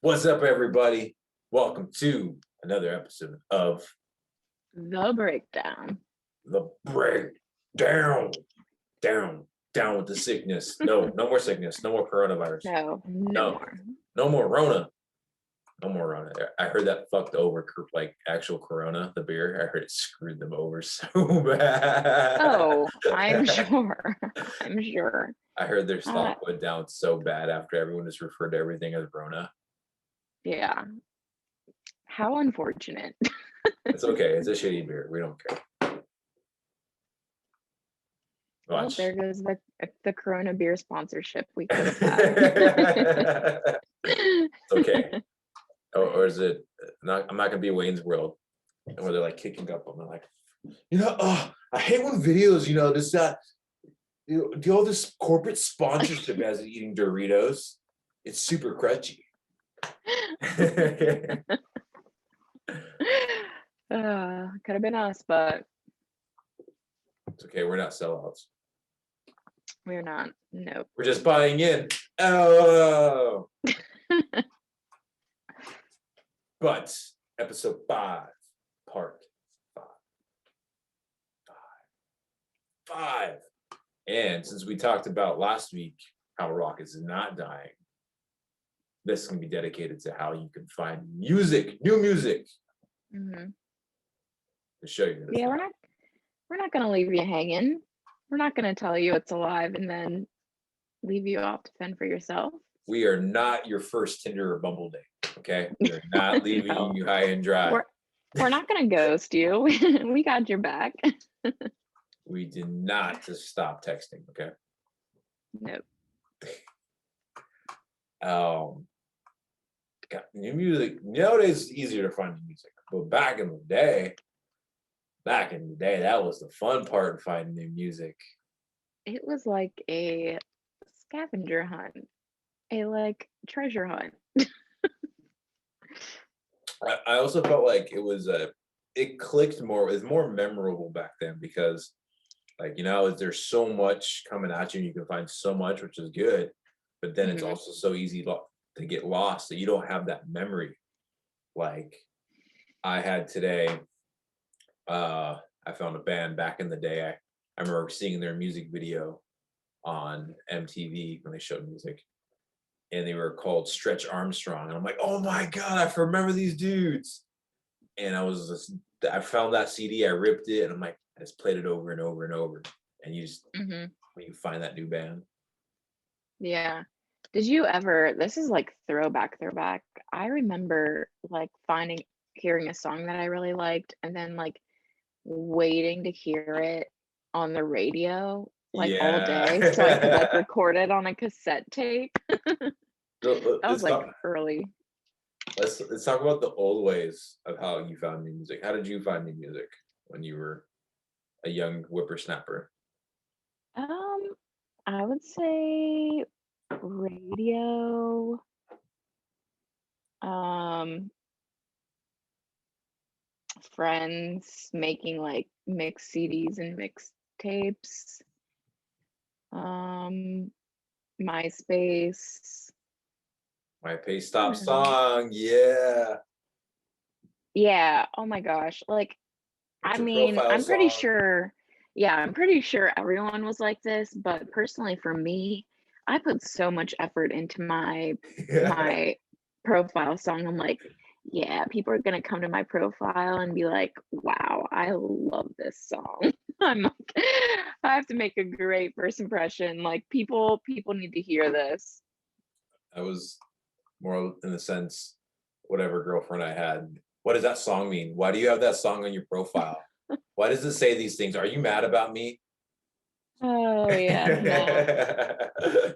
What's up, everybody? Welcome to another episode of The Breakdown. The Breakdown. Down with the sickness. No more sickness. No more coronavirus. No more. No more Rona. No more Rona. I heard that fucked over like actual Corona, the beer. I heard it screwed them over so bad. Oh, I'm sure. I'm sure. I heard their stock went down so bad after everyone just referred to everything as Rona. Yeah. How unfortunate. It's okay. It's a shitty beer. We don't care. Well, Watch. there goes the Corona beer sponsorship we could have had. It's okay. Or is it not? I'm not gonna be Wayne's World, where they're like kicking up and they're like, I hate when videos, just do all this corporate sponsorship as eating Doritos. It's super crunchy. Could have been us, but It's okay. We're not sellouts. we're not. Nope. We're just buying in. Oh. But episode 5, part 5. And since we talked about last week how rock is not dying, this can be dedicated to how you can find new music, Mm-hmm. to show you. Yeah, we're not gonna leave you hanging. We're not gonna tell you it's alive and then leave you off to fend for yourself. We are not your first Tinder or Bumble date, okay? We're not leaving No. you high and dry. We're not gonna ghost you. We got your back. We did not just stop texting, okay? Nope. Got new music. Nowadays it's easier to find new music, but back in the day, that was the fun part of finding new music. It was like a scavenger hunt, a treasure hunt. I also felt like it clicked more. It was more memorable back then because, there's so much coming at you, and you can find so much, which is good. But then it's also so easy to get lost that you don't have that memory. Like I had today, I found a band back in the day. I remember seeing their music video on MTV when they showed music, and they were called Stretch Armstrong. And I'm like, oh my God, I remember these dudes. And I found that CD, I ripped it, and I just played it over and over and over. And you just, when you find that new band. Yeah. Did you ever, this is like throwback. I remember hearing a song that I really liked and then waiting to hear it on the radio all day so I could record it on a cassette tape. That was early. Let's talk about the old ways of how you found new music. How did you find new music when you were a young whippersnapper? I would say radio. Friends making mixed CDs and mixed tapes. MySpace. My Pay Stop song, yeah. Yeah, oh my gosh. I'm pretty sure, I'm pretty sure everyone was like this, but personally for me, I put so much effort into my profile song. I'm like, yeah, people are gonna come to my profile and be like, wow, I love this song. I have to make a great first impression. People need to hear this. I was more in the sense, whatever girlfriend I had, what does that song mean? Why do you have that song on your profile? Why does it say these things? Are you mad about me? Oh yeah, no.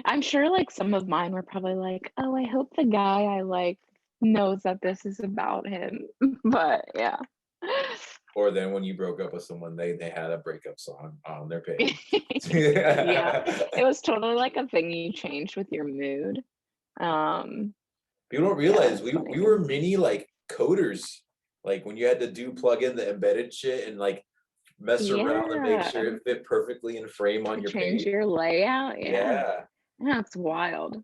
I'm sure some of mine were probably like, oh, I hope the guy I like knows that this is about him. But yeah. Or then when you broke up with someone, they had a breakup song on their page. Yeah, it was totally a thing you changed with your mood. People don't realize we were mini coders. When you had to plug in the embedded shit and mess around and make sure it fit perfectly in frame on your change page. Your layout. Yeah. That's wild.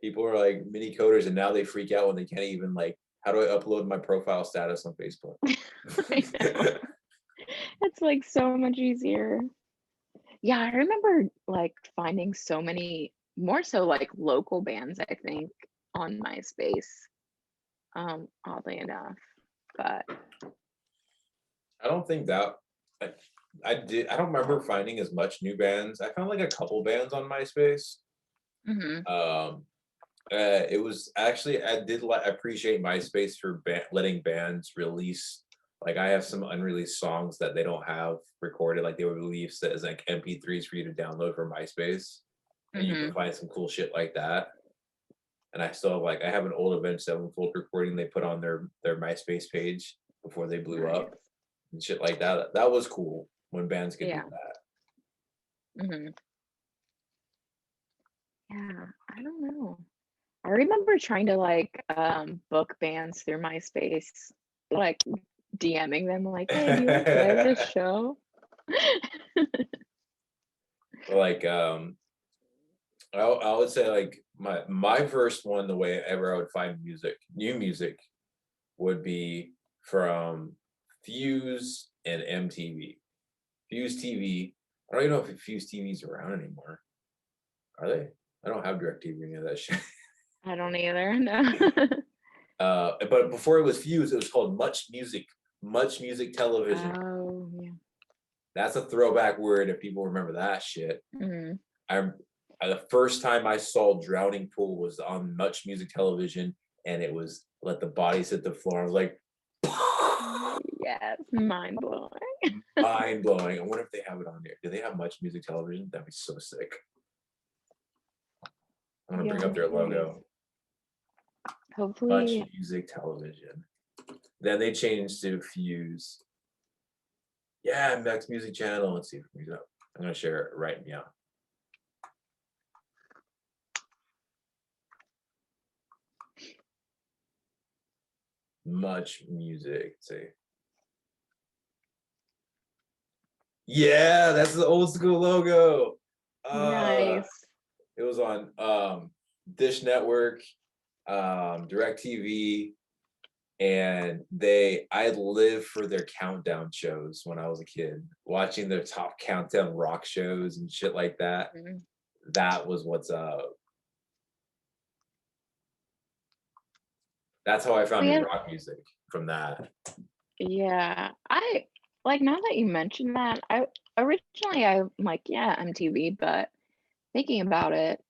People are like mini coders, and now they freak out when they can't even like, how do I upload my profile status on Facebook? It's like so much easier. Yeah, I remember like finding so many more so like local bands, I think, on MySpace, oddly enough. But I don't think that like I don't remember finding as much new bands. I found like a couple bands on MySpace. mhm, It was actually I did appreciate MySpace for letting bands release. Like I have some unreleased songs that they don't have recorded. Like they would release as like MP3s for you to download from MySpace, and you can mhm. find some cool shit like that. And I still have, like I have an old Avenged Sevenfold recording they put on their MySpace page before they blew up Nice. and shit like that. That was cool when bands could do Yeah. that. Mhm. Yeah, I don't know. I remember trying to like book bands through MySpace, like DMing them like, "Hey, do you want to play this show?" Like I would say like my first one, the way ever I would find new music would be from Fuse and MTV. Fuse TV. I don't even know if Fuse TV's around anymore. Are they? I don't have DirecTV or any of that shit. I don't either. No. But before it was Fuse, it was called Much Music Television. Oh, yeah. That's a throwback word if people remember that shit. Mhm. I the first time I saw Drowning Pool was on Much Music Television, and it was Let the Bodies Hit the Floor. I was like, Yes, mind blowing. mind blowing. I wonder if they have it on there. Do they have Much Music Television? That'd be so sick. I'm gonna Yeah, bring I'm up their curious. logo. Much Hopefully, Music Television. Then they changed to Fuse. Yeah, Max Music Channel. Let's see if we go. I'm gonna share it right now. Much Music. Let's see. Yeah, that's the old school logo. nice. It was on Dish Network, DirecTV, and I lived for their countdown shows when I was a kid, watching their top countdown rock shows and shit like that. Mhm. That was what's up. That's how I Oh, found new yeah, rock music from that. yeah. I like now that you mentioned that, I originally I'm like, yeah, MTV, but thinking about it,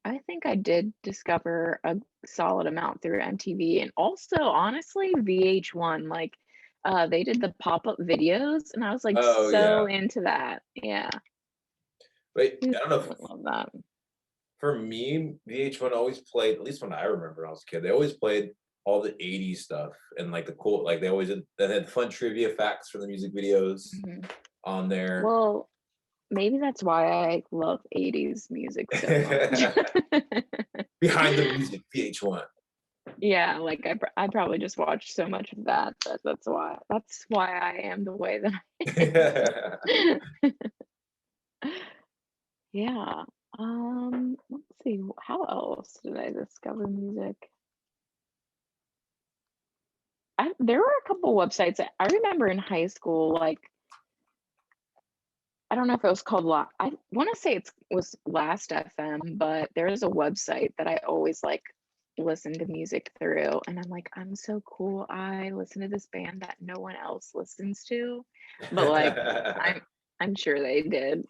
I think I did discover a solid amount through MTV and also honestly VH1. Like they did the pop-up videos and I was like Oh so yeah, into that. Yeah. but Who I don't know. wouldn't love that? For me, VH1 always played, at least when I remember when I was a kid, they always played all the 80s stuff and like the cool, like they had fun trivia facts for the music videos Mhm. on there. Well, maybe that's why I love 80s music so much. Behind the music, VH1. Yeah, like I probably just watched so much of that, that's why I am the way that I am. Yeah. Let's see, how else did I discover music? There were a couple websites that I remember in high school, like I don't know if it was called I want to say it was Last FM, but there is a website that I always like listen to music through, and I'm like, I'm so cool. I listen to this band that no one else listens to, but like I'm sure they did.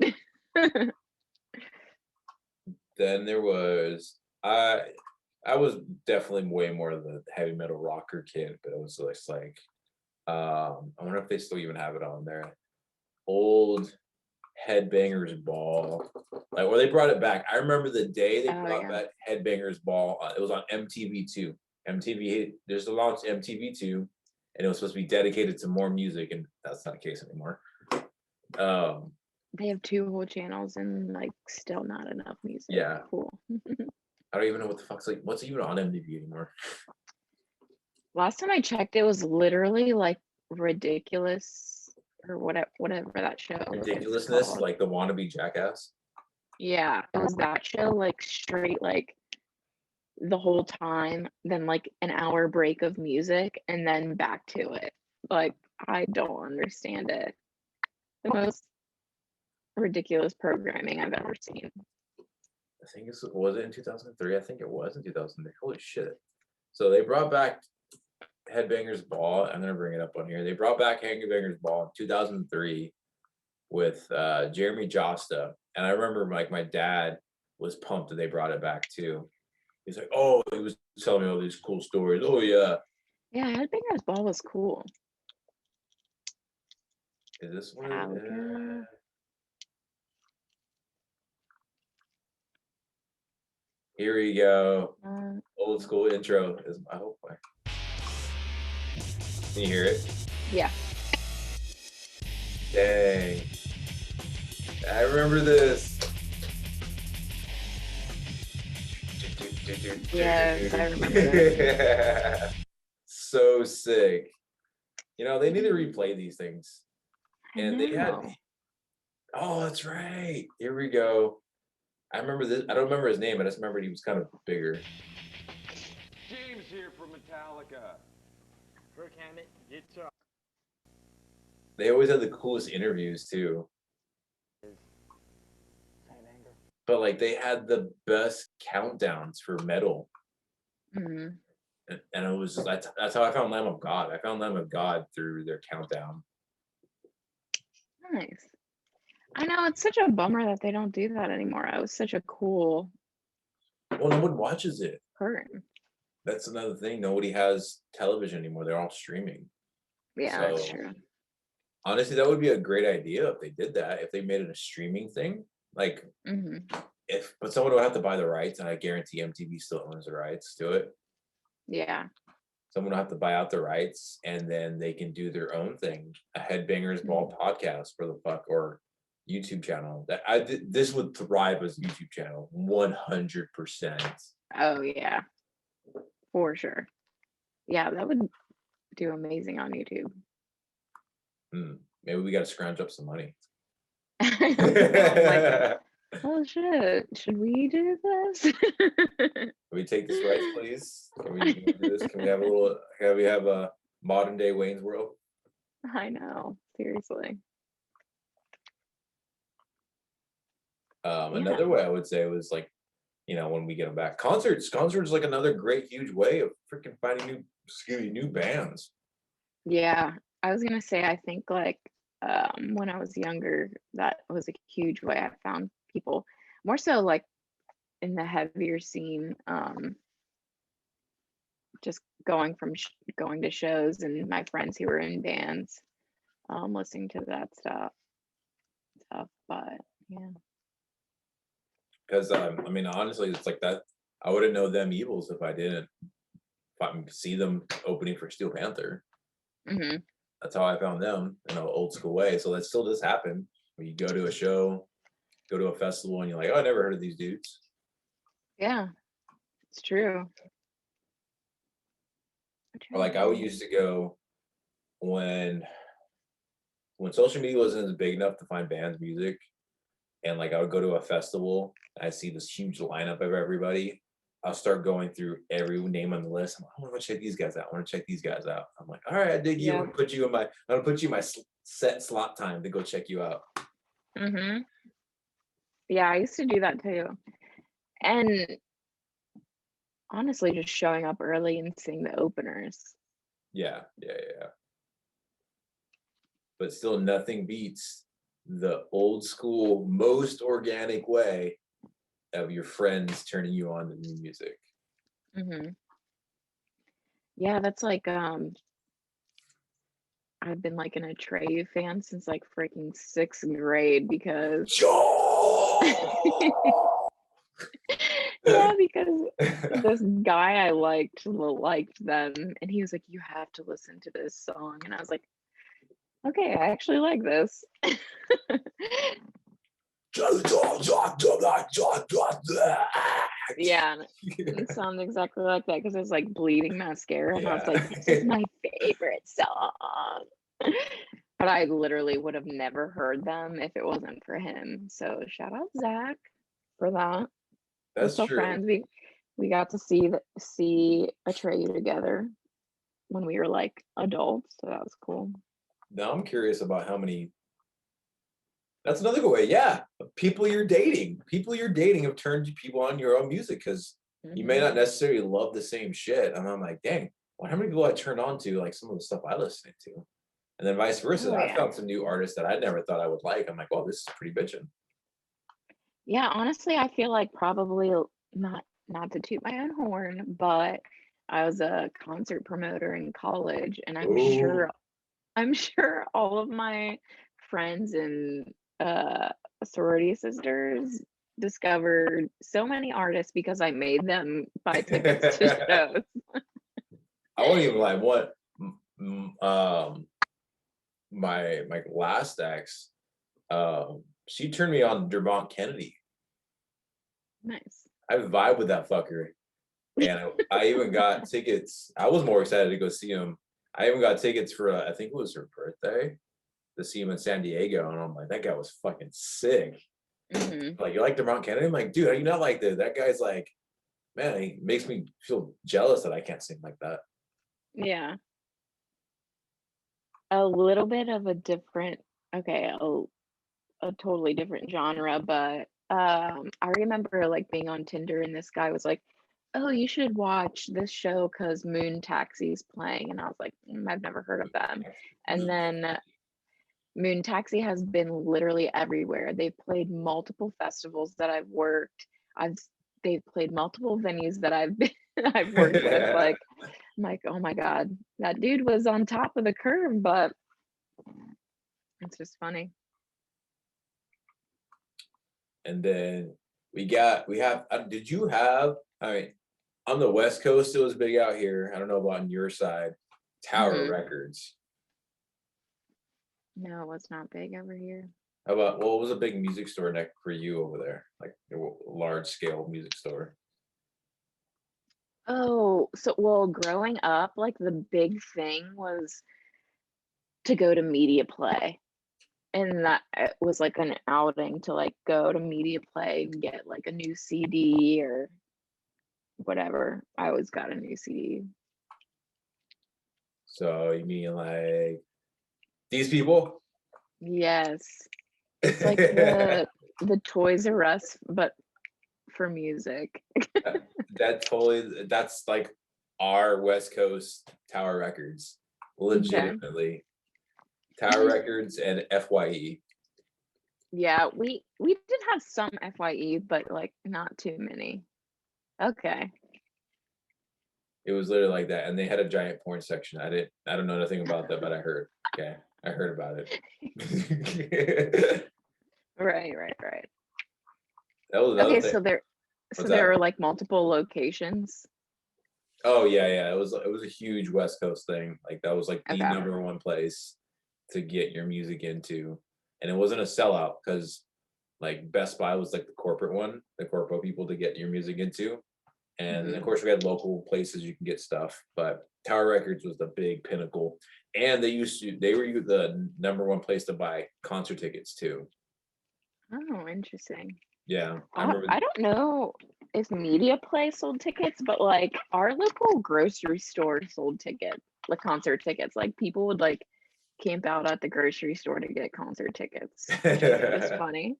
Then there was I was definitely way more of the heavy metal rocker kid, but it was just like I wonder if they still even have it on there. Old Headbangers Ball, like where they brought it back. I remember the day they Oh brought yeah. back Headbangers Ball. It was on MTV2. MTV, there's the launch MTV2, and it was supposed to be dedicated to more music, and that's not the case anymore. Um, They have two whole channels and like still not enough music. yeah, Cool. I don't even know what the fuck's like. What's even on MTV anymore? Last time I checked, it was literally like ridiculous or whatever that show is Ridiculousness, called. like the wannabe jackass. Yeah, it was that show like straight like the whole time, then like an hour break of music, and then back to it. Like, I don't understand it. The most ridiculous programming I've ever seen. I think was it in 2003? I think it was in 2003. Holy shit. So they brought back Headbangers Ball. I'm gonna bring it up on here. They brought back Headbangers Ball in 2003 with Jeremy Josta. And I remember like my dad was pumped that they brought it back too. He's like, oh, he was telling me all these cool stories. Oh yeah. Yeah, Headbangers Ball was cool. Is this one? Metallica. Here we go. Old school intro is I hope. Can you hear it? Yeah. Dang. I remember this. Yes, I remember that. So sick. You know, they need to replay these things. And they had, oh, that's right. Here we go. I remember this. I don't remember his name. I just remember he was kind of bigger. James here from Metallica. Kirk Hammett, guitar. They always had the coolest interviews too. But like they had the best countdowns for metal. Mm-hmm. And it was just, that's how I found Lamb of God. I found Lamb of God through their countdown. Nice. I know, it's such a bummer that they don't do that anymore. It was such a cool. Well, no one watches it. Program. That's another thing. Nobody has television anymore. They're all streaming. Yeah, so, that's true. Honestly, that would be a great idea if they did that. If they made it a streaming thing, like but someone would have to buy the rights, and I guarantee MTV still owns the rights to it. Yeah. Someone will have to buy out the rights, and then they can do their own thing, a Headbangers Ball podcast for the fuck, or YouTube channel. This would thrive as a YouTube channel, 100%. Oh yeah, for sure. Yeah, that would do amazing on YouTube. Maybe we got to scrounge up some money. Like, oh shit, should we do this? Can we take this rights, please? Can we do this? Can we have a little? Can we have a modern day Wayne's World? I know, seriously. Another way I would say was like, you know, when we get them back, concerts like another great huge way of freaking finding new bands. Yeah, I was gonna say, I think like when I was younger, that was a huge way I found people, more so like in the heavier scene, just going to shows, and my friends who were in bands, listening to that stuff. But yeah. Because I mean, honestly, it's like that. I wouldn't know them Evils if I didn't see them opening for Steel Panther. That's how I found them in an old school way. So that still does happen. When you go to a show, go to a festival, and you're like, oh, I never heard of these dudes. Yeah, it's true. Or like I used to go when social media wasn't as big enough to find bands music, and like I would go to a festival and I see this huge lineup of everybody. I'll start going through every name on the list. I'm like, I want to check these guys out. I want to check these guys out. I'm like, all right, I dig you. I'm gonna put you in my set slot time to go check you out. Yeah, I used to do that too. And honestly, just showing up early and seeing the openers. Yeah. But still, nothing beats the old school, most organic way of your friends turning you on to new music. Yeah, that's like I've been like an Atreyu fan since like freaking 6th grade because yeah, because this guy I liked them, and he was like, you have to listen to this song, and I was like, okay, I actually like this. Yeah, it sounds exactly like that because it's like Bleeding Mascara, and I was like, this is my favorite song. But I literally would have never heard them if it wasn't for him. So shout out Zach for that. That's We're still true. friends. we got to see Atreyu together when we were like adults, so that was cool. Now I'm curious about how many. That's another good way. Yeah, people you're dating have turned people on your own music because you may not necessarily love the same shit. And I'm like, dang, well, how many people I turned on to like some of the stuff I listen to, and then vice versa. Oh, I yeah. found some new artists that I never thought I would like. I'm like, oh, this is pretty bitchin'. Yeah, honestly, I feel like probably not to toot my own horn, but I was a concert promoter in college, and Ooh. I'm sure all of my friends and sorority sisters discovered so many artists because I made them buy tickets to shows. I won't even lie. What my last ex, she turned me on to Dermont Kennedy. Nice. I vibe with that fucker. And I even got tickets. I was more excited to go see him. I even got tickets for, I think it was her birthday, to see him in San Diego. And I'm like, that guy was fucking sick. Like, you like Dermont Kennedy? I'm like, dude, are you not like that? That guy's like, man, he makes me feel jealous that I can't sing like that. Yeah. A little bit of a different, okay, a totally different genre, but I remember like being on Tinder and this guy was like, oh, you should watch this show because Moon Taxi's playing. And I was like, I've never heard of them. And then Moon Taxi has been literally everywhere. They've played multiple festivals that I've worked. They've played multiple venues that I've been I've worked with. Like, I'm like, oh my God, that dude was on top of the curve, but it's just funny. And then did you have, I mean, on the West Coast, it was big out here. I don't know about on your side, Tower Records. No, it was not big over here. How about, what was a big music store next for you over there? Like a large scale music store? Oh, so well, growing up, like the big thing was to go to Media Play. And that it was like an outing to like go to Media Play and get like a new CD or whatever. I always got a new CD. So you mean like these people? Yes. It's like the Toys R Us, but for music. That's like our West Coast Tower Records. Legitimately. Tower Records and FYE. Yeah, we did have some FYE, but like not too many. Okay. It was literally like that, and they had a giant porn section. I don't know nothing about that, but I heard. Okay, I heard about it. Right. That was another Okay, thing. so there are like multiple locations. Oh yeah. It was a huge West Coast thing. Like that was like the Okay. number one place to get your music into, and it wasn't a sellout because like Best Buy was like the corporate one, the corporate people to get your music into. And then of course we had local places you can get stuff, but Tower Records was the big pinnacle. And they were the number one place to buy concert tickets too. Oh, interesting. Yeah. I don't know if Media Play sold tickets, but like our local grocery store sold tickets, like concert tickets. Like people would like camp out at the grocery store to get concert tickets. It's funny.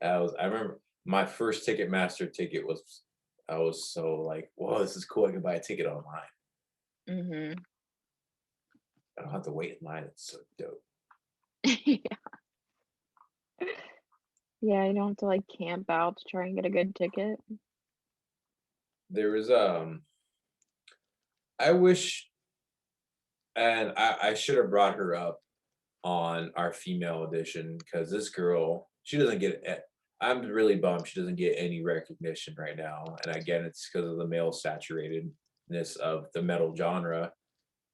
I remember my first Ticketmaster ticket was, I was so like, whoa, this is cool. I can buy a ticket online. I don't have to wait in line. It's so dope. Yeah, you don't have to like camp out to try and get a good ticket. There was I wish, and I should have brought her up on our female edition because this girl, she doesn't get it. I'm really bummed she doesn't get any recognition right now. And again, it's because of the male saturatedness of the metal genre.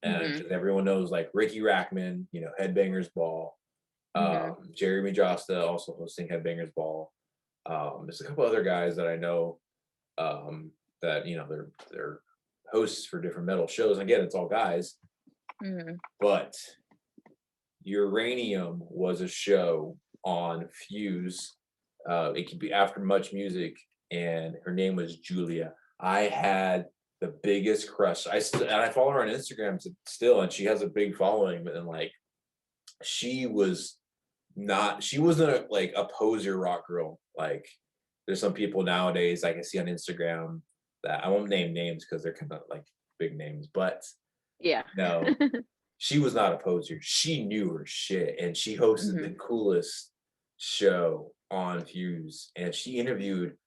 And 'cause everyone knows like Ricky Rackman, Headbangers Ball, Jeremy Josta also hosting Headbangers Ball. There's a couple other guys that I know that they're hosts for different metal shows. And again, it's all guys. But Uranium was a show on Fuse. It could be After Much Music. and her name was Julia. I had the biggest crush. And I follow her on Instagram still, and she has a big following. But then like, she wasn't like a poser rock girl. Like, there's some people nowadays I can see on Instagram that I won't name names because they're kind of like big names, but Yeah. no, she was not a poser. She knew her shit, and she hosted the coolest show on Fuse, and she interviewed.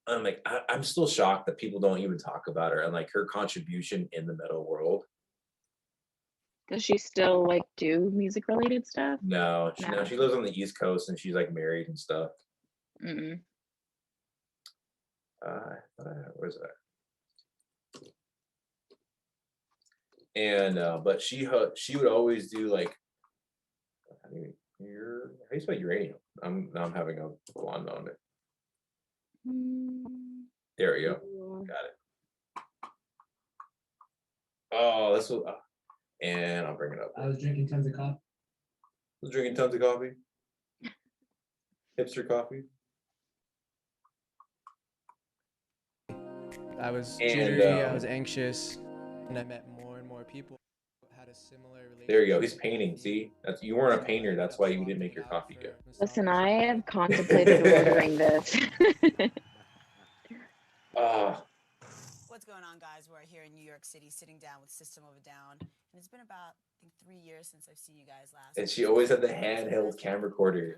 I'm like, I'm still shocked that people don't even talk about her and like her contribution in the metal world. Does she still like do music related stuff? No, she lives on the East Coast and she's like married and stuff. Where's that? And but she would always do like, how do you spell uranium? Now I'm having a blonde moment. There we go. Got it. Oh, this was, and I'll bring it up. I was drinking tons of coffee. Hipster coffee. I was jittery, I was anxious, and I met more and more people who had a similar relationship. There you go. He's painting. See, you weren't a painter. That's why you didn't make your coffee good. Listen, I have contemplated ordering this. What's going on, guys? We're here in New York City, sitting down with System of a Down, and it's been about, I think, 3 years since I've seen you guys last. And she always had the handheld camcorder.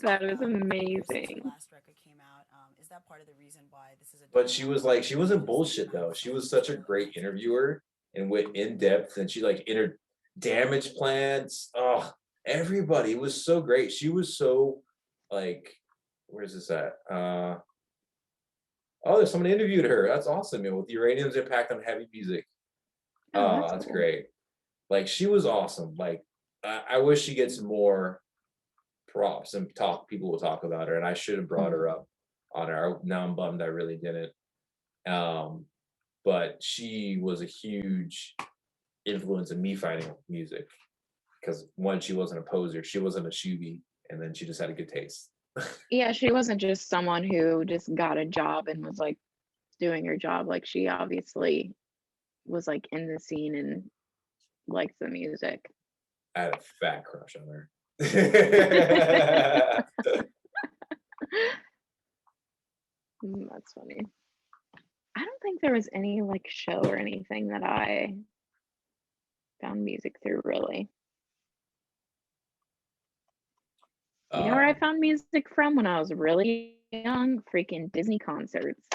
That is amazing. Last record came out. Is that part of the reason why this is a? But she was like, she wasn't bullshit though. She was such a great interviewer and went in depth, and she like entered Damage Plans. Oh, everybody was so great. She was so like, where's this at? Oh, there's someone interviewed her. That's awesome. With Uranium's impact on heavy music. Oh, that's cool. Great. Like, she was awesome. Like, I wish she gets more props and people will talk about her, and I should have brought her up on her. Now I'm bummed I really didn't. But she was a huge influence in me finding music, because one, she wasn't a poser, she wasn't a shoebie, and then she just had a good taste. Yeah, she wasn't just someone who just got a job and was like doing her job. Like, she obviously was like in the scene and liked the music. I had a fat crush on her. That's funny. I don't think there was any like show or anything that I found music through, really. You know where I found music from when I was really young? Freaking Disney concerts.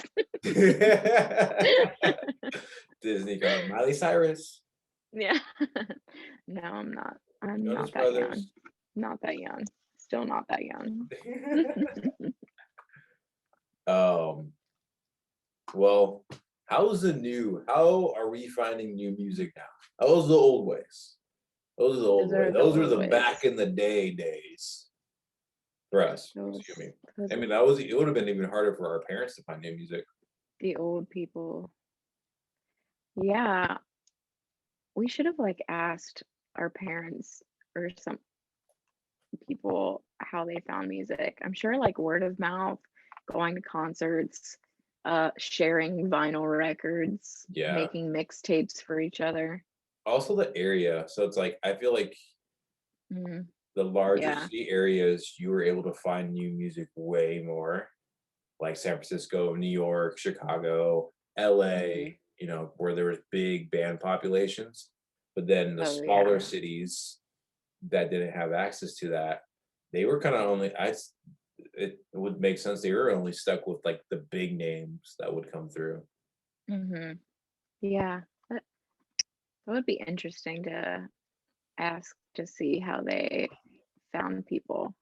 Disney concert. Miley Cyrus. Yeah. No, I'm not. I'm Jonas not that Brothers. young. Not that young. Still not that young. Well, how are we finding new music now? Those are the old ways. Those are the old ways. Those were the back in the day days. For us, excuse me. I mean, it would have been even harder for our parents to find new music. The old people. Yeah. We should have like asked our parents or some people how they found music. I'm sure like word of mouth, going to concerts, sharing vinyl records, making mixtapes for each other. Also the area. So it's like, I feel like the larger city areas, you were able to find new music way more, like San Francisco, New York, Chicago, LA, you know, where there was big band populations. But then the smaller cities that didn't have access to that, they were kind of only, it would make sense, they were only stuck with like the big names that would come through. Yeah, that would be interesting to ask to see how they found people.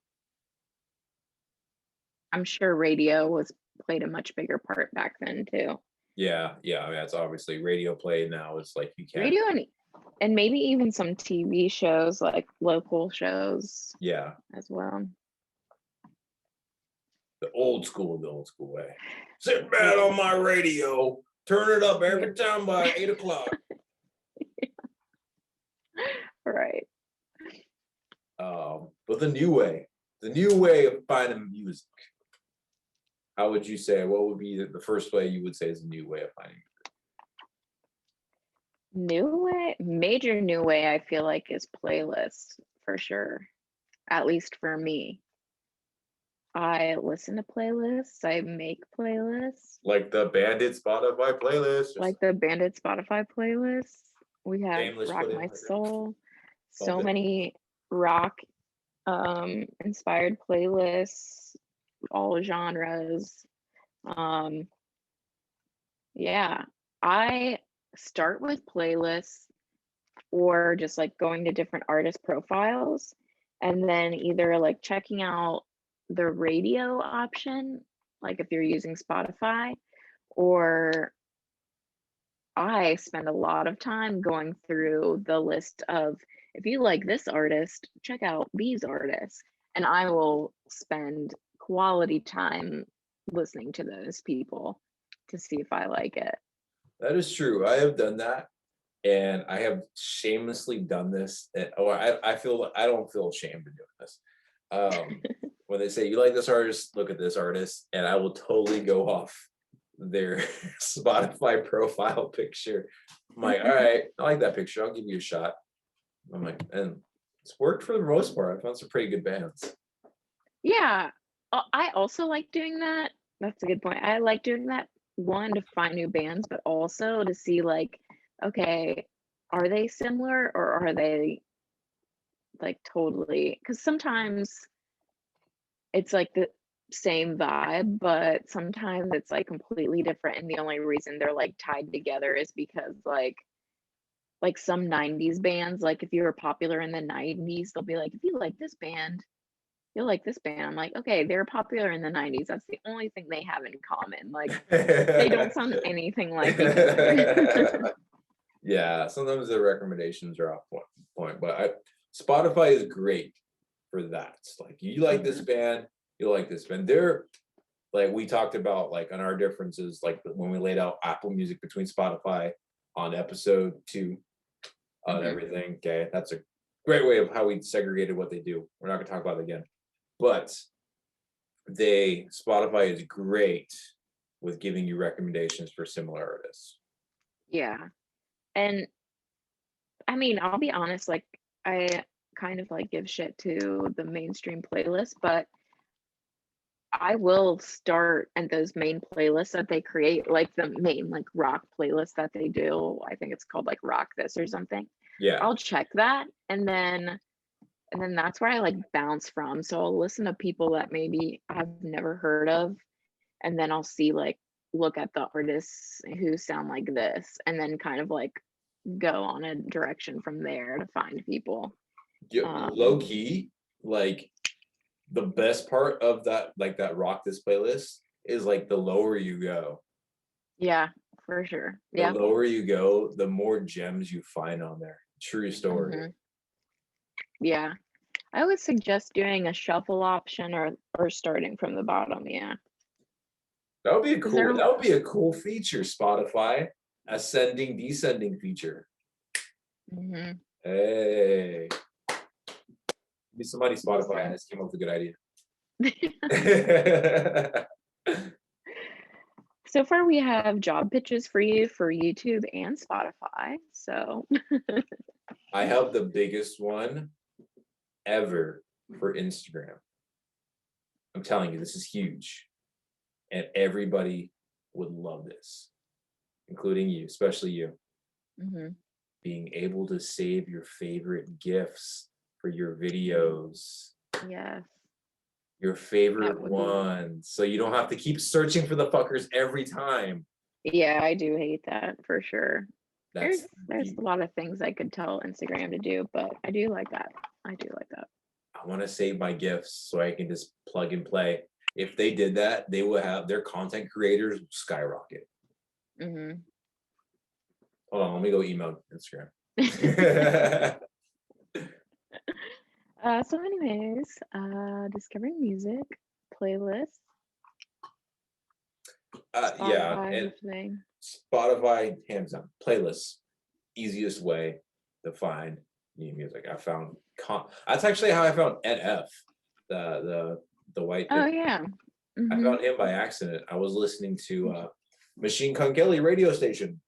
I'm sure radio played a much bigger part back then too. Yeah, I mean, that's obviously radio play now. It's like you can't. Radio and maybe even some TV shows, like local shows. Yeah. As well. The old school way. Sit bad on my radio. Turn it up every time by 8 o'clock. Right. But the new way of finding music. how would you say, what would be the first way you would say is a new way of finding? Major new way I feel like is playlists for sure. At least for me. I listen to playlists, I make playlists. Like the Bandit Spotify playlist. Like the Bandit Spotify playlists. We have Shameless Rock put in My right there. Soul. So Love it. many rock inspired playlists, all genres. Yeah, I start with playlists or just like going to different artist profiles and then either like checking out the radio option, like if you're using Spotify, or I spend a lot of time going through the list of, if you like this artist, check out these artists. And I will spend quality time listening to those people to see if I like it. That is true. I have done that. And I have shamelessly done this. I feel, I don't feel ashamed of doing this. When they say, you like this artist, look at this artist. And I will totally go off their Spotify profile picture. I'm like, all right, I like that picture. I'll give you a shot. I'm like, and it's worked for the most part. I found some pretty good bands. Yeah, I also like doing that. That's a good point. I like doing that, one, to find new bands, but also to see like, okay, are they similar or are they like totally, because sometimes it's like the same vibe, but sometimes it's like completely different, and the only reason they're like tied together is because like some 90s bands, like if you were popular in the 90s, they'll be like, if you like this band, you'll like this band. I'm like, okay, they're popular in the 90s. That's the only thing they have in common. Like they don't sound anything like each other. Yeah, sometimes the recommendations are off point, but Spotify is great for that. Like, you like this band, you like this band. They're like, we talked about like on our differences, like when we laid out Apple Music between Spotify on episode 2 on everything. Okay, that's a great way of how we segregated what they do. We're not gonna talk about it again, but Spotify is great with giving you recommendations for similar artists. Yeah. And I mean, I'll be honest, like I kind of like give shit to the mainstream playlist, but I will start at those main playlists that they create, like the main like rock playlist that they do. I think it's called like Rock This or something. Yeah. I'll check that and then that's where I like bounce from. So I'll listen to people that maybe I've never heard of, and then I'll see like look at the artists who sound like this, and then kind of like go on a direction from there to find people. Low key, like the best part of that, like that Rock This playlist is like the lower you go. Yeah, for sure. The lower you go, the more gems you find on there. True story. Yeah, I would suggest doing a shuffle option or starting from the bottom. Yeah, that would be a cool feature. Spotify ascending descending feature. Hey, be somebody Spotify has came up with a good idea. So far we have job pitches for you for YouTube and Spotify. So I have the biggest one ever for Instagram. I'm telling you, this is huge. And everybody would love this, including you, especially you. Being able to save your favorite GIFs for your videos. Yes. Your favorite ones. So you don't have to keep searching for the fuckers every time. Yeah, I do hate that for sure. There's a lot of things I could tell Instagram to do, but I do like that. I want to save my GIFs so I can just plug and play. If they did that, they would have their content creators skyrocket. Hold on, let me go email Instagram. So anyways, discovering music, playlists. Yeah, and Spotify, hands down, playlists, easiest way to find new music. I found that's actually how I found NF, the white. Oh yeah. I found him by accident. I was listening to Machine Gun Kelly radio station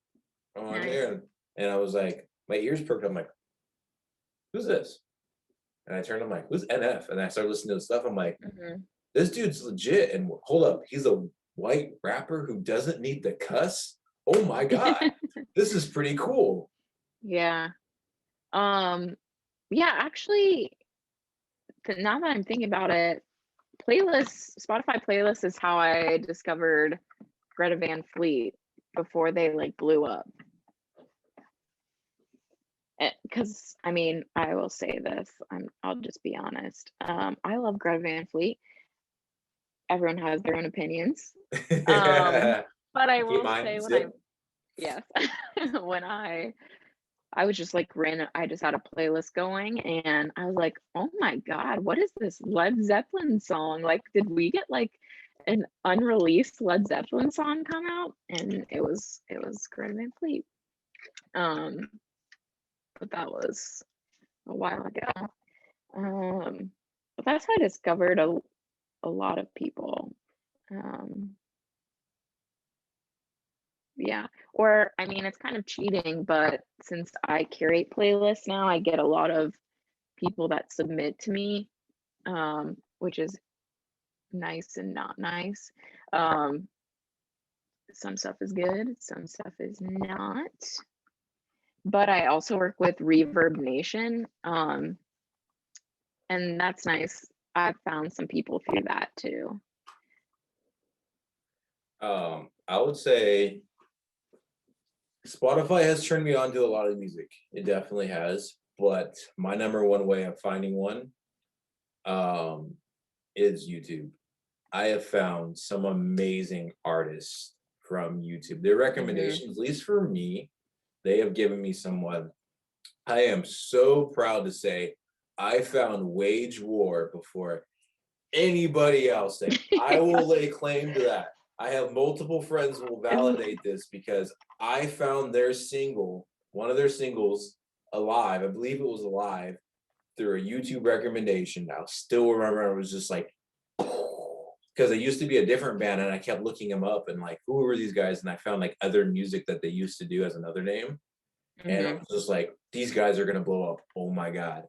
on there, and I was like, my ears perked up. I'm like, who's this? And I turned, I'm like, who's NF? And I started listening to the stuff. I'm like, this dude's legit. And hold up, he's a white rapper who doesn't need to cuss. Oh my God, this is pretty cool. Yeah. Yeah, actually, now that I'm thinking about it, Spotify playlists is how I discovered Greta Van Fleet before they like blew up. Because I mean, I will say this, I'll just be honest. I love Greta Van Fleet. Everyone has their own opinions. But I will say when I was just like I just had a playlist going and I was like, oh my God, what is this Led Zeppelin song? Like, did we get like an unreleased Led Zeppelin song come out? And it was Greta Van Fleet. But that was a while ago. But that's how I discovered a lot of people. Yeah, or I mean, it's kind of cheating, but since I curate playlists now, I get a lot of people that submit to me, which is nice and not nice. Some stuff is good, some stuff is not. But I also work with Reverb Nation, and that's nice. I've found some people through that too. I would say Spotify has turned me on to a lot of music. It definitely has. But my number one way of finding one is YouTube. I have found some amazing artists from YouTube. Their recommendations, at least for me, they have given me someone. I am so proud to say I found Wage War before anybody else did. I will lay claim to that. I have multiple friends who will validate this because I found their single, one of their singles, Alive. I believe it was Alive, through a YouTube recommendation. I still remember, I was just like, because it used to be a different band and I kept looking them up and like, who were these guys? And I found like other music that they used to do as another name. And I was just like, these guys are going to blow up. Oh my God.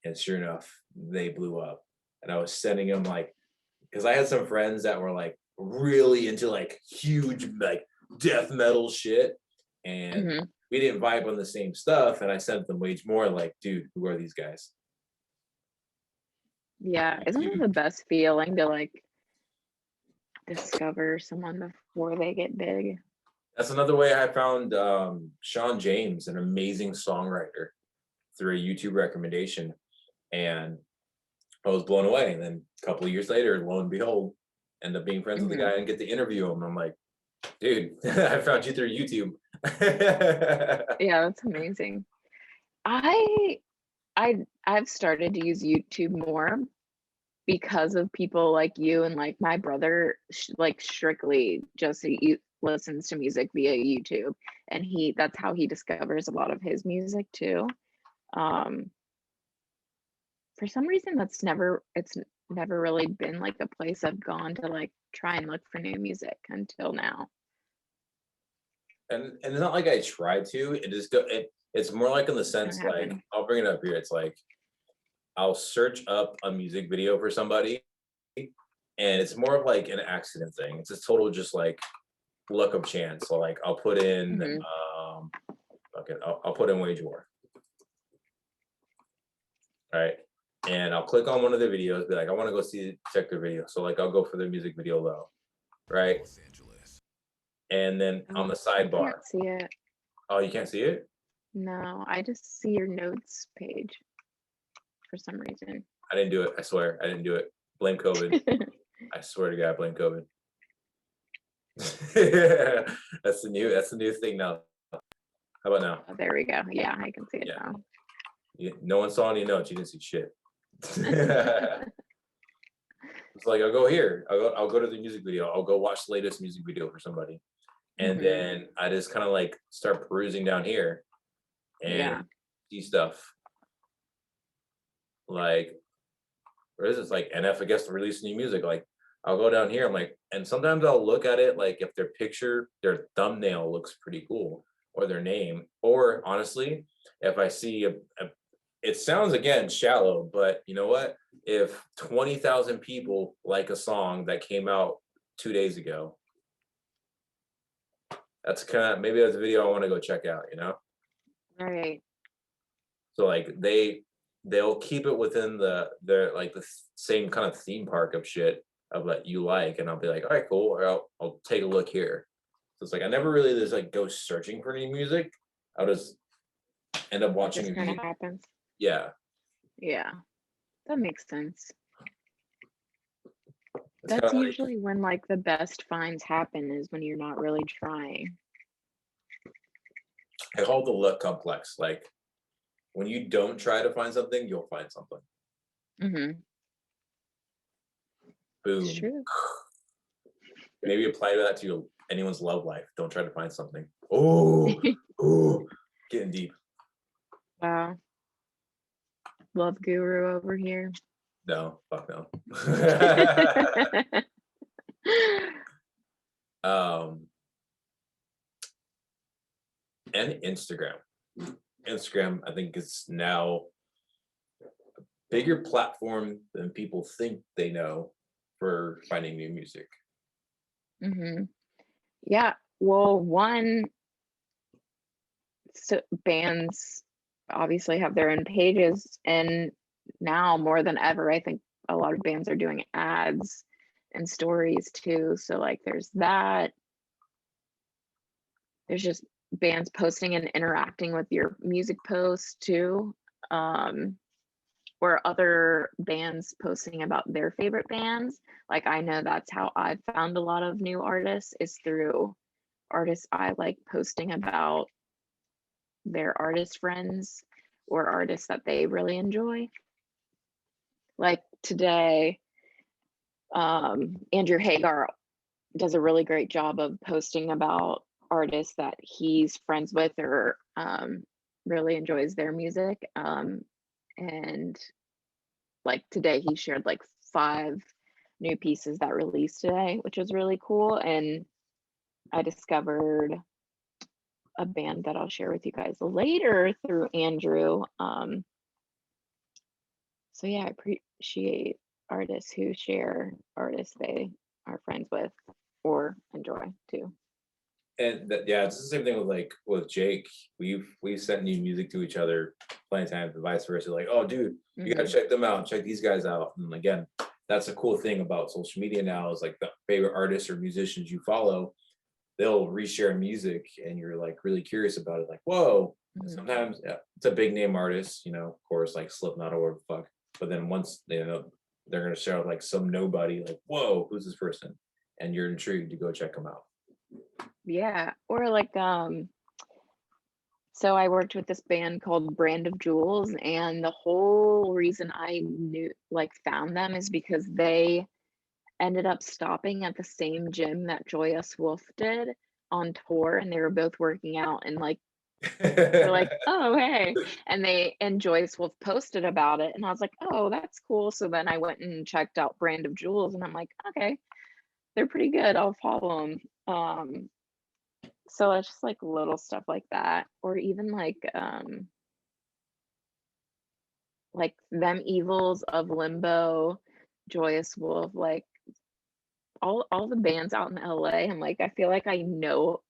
And sure enough, they blew up. And I was sending them like, because I had some friends that were like really into like huge like death metal shit. And we didn't vibe on the same stuff. And I sent them Wage More like, dude, who are these guys? Yeah. Isn't it the best feeling to like discover someone before they get big? That's another way I found Sean James, an amazing songwriter, through a YouTube recommendation. And I was blown away. And then a couple of years later, lo and behold, end up being friends with the guy and get to interview him. I'm like, dude, I found you through YouTube. Yeah, that's amazing. I've started to use YouTube more because of people like you, and like my brother like strictly just listens to music via YouTube, and that's how he discovers a lot of his music too. For some reason it's never really been like a place I've gone to like try and look for new music until now. And it's not like I try to, it's more like in the sense like, I'll bring it up here. It's like, I'll search up a music video for somebody and it's more of like an accident thing. It's a total just like luck of chance. So like I'll put in I'll put in Wage War. All right. And I'll click on one of the videos, be like, I want to go check their video. So like I'll go for their music video low. Right. And then on the sidebar. I can't see it. Oh, you can't see it? No, I just see your notes page for some reason. I didn't do it. I swear. I didn't do it. Blame COVID. I swear to God, blame COVID. That's the new thing now. How about now? Oh, there we go. Yeah, I can see it now. No one saw any notes. You didn't see shit. It's like, I'll go here. I'll go to the music video. I'll go watch the latest music video for somebody. And then I just kind of like start perusing down here and see stuff like, what is this? Like NF, I guess, to release new music. Like, I'll go down here. I'm like, and sometimes I'll look at it like if their thumbnail looks pretty cool, or their name, or honestly, if I see it sounds again shallow, but you know what? If 20,000 people like a song that came out 2 days ago, that's kind of maybe that's a video I want to go check out, you know? Right. So like they'll keep it within their like the same kind of theme park of shit of what you like, and I'll be like, all right, cool, or I'll take a look here. So it's like I never really just like go searching for any music. I'll just end up watching Just a kind of video. happens. Yeah. Yeah, that makes sense. It's That's kinda like usually when like the best finds happen, is when you're not really trying. I call it the luck complex. Like when you don't try to find something, you'll find something. Mm-hmm. It's Boom. true. Maybe apply that to anyone's love life. Don't try to find something. Oh, getting deep. Wow. Love guru over here. No, fuck no. And Instagram. Instagram, I think, is now a bigger platform than people think they know for finding new music. Mm-hmm. Yeah. Well, bands obviously have their own pages, and now more than ever, I think a lot of bands are doing ads and stories too. So like there's that. There's just bands posting and interacting with your music posts too. Or other bands posting about their favorite bands. Like I know that's how I've found a lot of new artists, is through artists I like posting about their artist friends or artists that they really enjoy. Like today, Andrew Hagar does a really great job of posting about artists that he's friends with or really enjoys their music. And like today he shared like 5 new pieces that released today, which was really cool. And I discovered a band that I'll share with you guys later through Andrew. So yeah, I appreciate artists who share artists they are friends with or enjoy too. And yeah, it's the same thing with Jake. We've sent new music to each other plenty of times, and vice versa. Like, oh, dude, you gotta check them out. Check these guys out. And again, that's a cool thing about social media now, is like the favorite artists or musicians you follow, they'll reshare music, and you're like really curious about it. Like, whoa. Sometimes it's a big name artist, of course, like Slipknot or whatever the fuck. But then once they're gonna share like some nobody, like, whoa, who's this person? And you're intrigued to go check them out. Yeah, or like so I worked with this band called Brand of Jewels, and the whole reason I found them is because they ended up stopping at the same gym that Joyous Wolf did on tour, and they were both working out, and like they're like, oh hey, and Joyous Wolf posted about it, and I was like, oh, that's cool. So then I went and checked out Brand of Jewels, and I'm like, okay, they're pretty good, I'll follow them. So it's just like little stuff like that, or even like Them Evils of Limbo, Joyous Wolf, like all the bands out in LA. I'm like, I feel like I know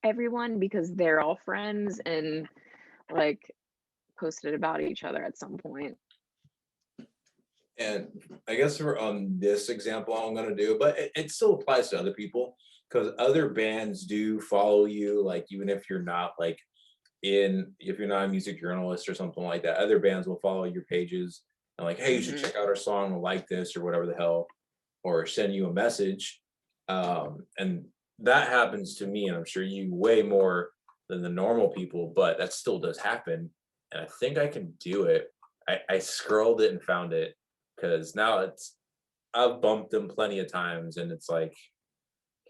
everyone because they're all friends and like posted about each other at some point. And I guess for this example I'm going to do, but it still applies to other people, because other bands do follow you, like even if you're not if you're not a music journalist or something like that, other bands will follow your pages and like, hey, you should check out our song, or like this or whatever the hell, or send you a message. And that happens to me, and I'm sure you way more than the normal people, but that still does happen. And I think I can do it. I scrolled it and found it, because now I've bumped them plenty of times, and it's like,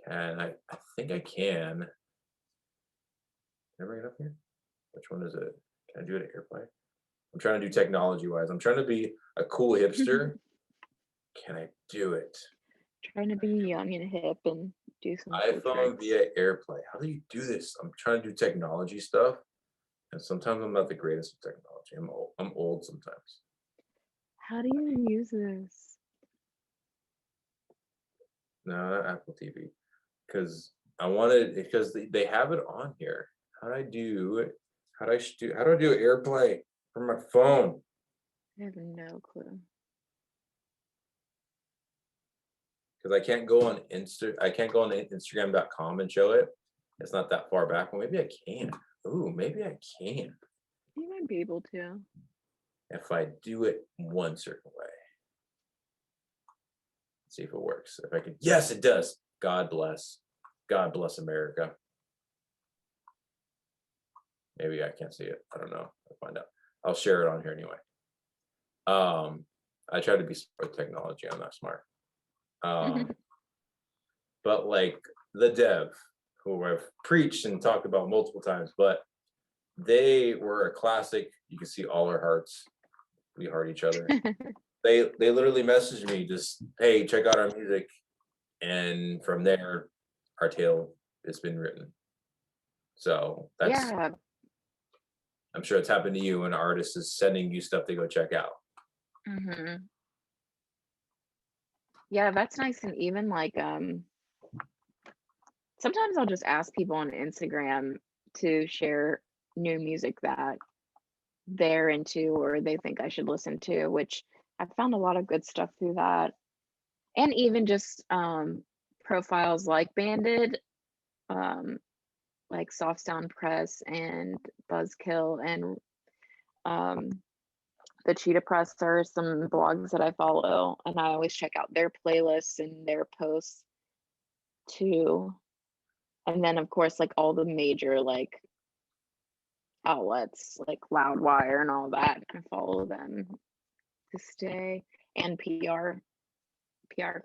I think I can. Can I bring it up here? Which one is it? Can I do it at AirPlay? I'm trying to do technology wise. I'm trying to be a cool hipster. Can I do it? Trying to be young and hip and do some cool iPhone tricks. via AirPlay. How do you do this? I'm trying to do technology stuff, and sometimes I'm not the greatest with technology. I'm old sometimes. How do you use this? No, not Apple TV, because I wanted because they have it on here. How do I do it? How do I do AirPlay from my phone? I have no clue. Because I can't go on Instagram.com and show it. It's not that far back. Well, maybe I can. Ooh, maybe I can You might be able to. if I do it one certain way. Let's see if it works. If I can, yes, it does. God bless America. Maybe I can't see it. I don't know. I'll find out. I'll share it on here anyway. I try to be smart with technology. I'm not smart. But like the dev, who I've preached and talked about multiple times, but they were a classic. You can see all our hearts. We heart each other. They literally messaged me, just, hey, check out our music. And from there, our tale has been written. So that's, Yeah. I'm sure it's happened to you, and an artist is sending you stuff to go check out. Yeah, that's nice. And even like sometimes I'll just ask people on Instagram to share new music that they're into or they think I should listen to, which I've found a lot of good stuff through that. And even just profiles like Banded, like Soft Sound Press and Buzzkill and the Cheetah Press are some blogs that I follow, and I always check out their playlists and their posts too. And then of course like all the major like outlets like Loudwire and all that, I follow them to stay, and PR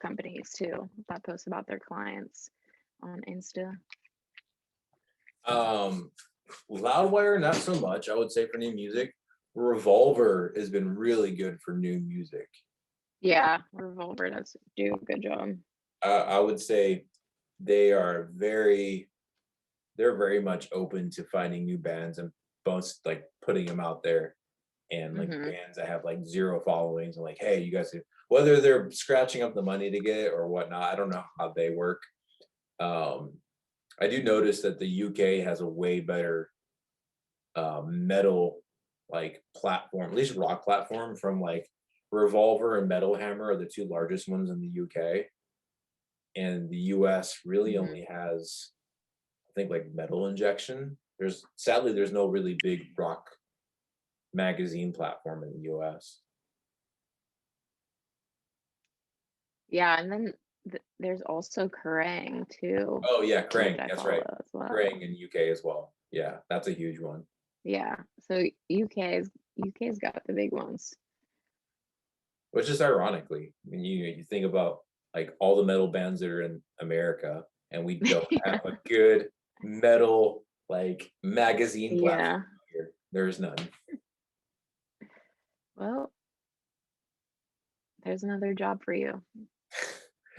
companies too that post about their clients on Insta. Loudwire, not so much, I would say, for new music. Revolver has been really good for new music. Yeah, Revolver does do a good job. I would say they're very much open to finding new bands and both like putting them out there, and like bands that have like zero followings and like, hey, you guys, whether they're scratching up the money to get it or whatnot, I don't know how they work. I do notice that the UK has a way better metal like platform, at least rock platform, from like Revolver and Metal Hammer are the two largest ones in the UK. And the US really only has, I think, like Metal Injection. Sadly there's no really big rock magazine platform in the US. Yeah, and then there's also Kerrang too. Oh yeah, Kerrang, that's right. Well. Kerrang in UK as well. Yeah, that's a huge one. Yeah, so UK's got the big ones. Which is ironically, when you think about like all the metal bands that are in America, and we don't have a good metal like magazine platform here. There's none. Well, there's another job for you.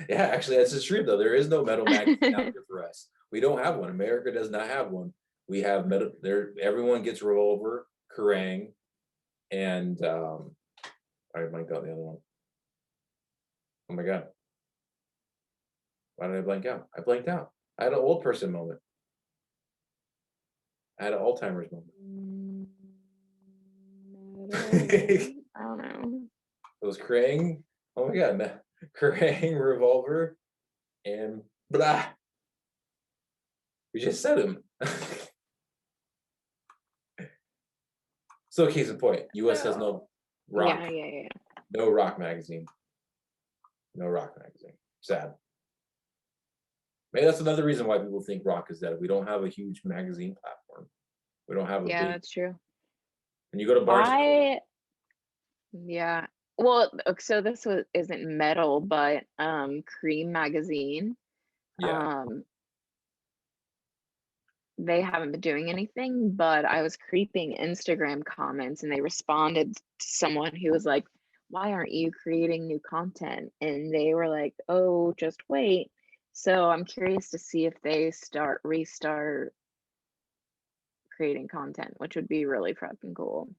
Yeah, actually, that's just true though. There is no metal magazine out here for us. We don't have one. America does not have one. We have metal there. Everyone gets Revolver, Kerrang, and I blanked out the other one. Oh my god. Why did I blank out? I blanked out. I had an old person moment. I had an Alzheimer's moment. I don't know. It was Kerrang. Oh my god, Kerrang, Revolver, and blah. We just said him. So case in point, US has no rock. Yeah. No rock magazine. No rock magazine. Sad. Maybe that's another reason why people think rock is dead. We don't have a huge magazine platform. We don't have a big. That's true. And you go to Barnes. Yeah. Well, so this isn't metal, but Cream magazine. Yeah. They haven't been doing anything, but I was creeping Instagram comments and they responded to someone who was like, why aren't you creating new content? And they were like, oh, just wait. So I'm curious to see if they restart creating content, which would be really fucking cool.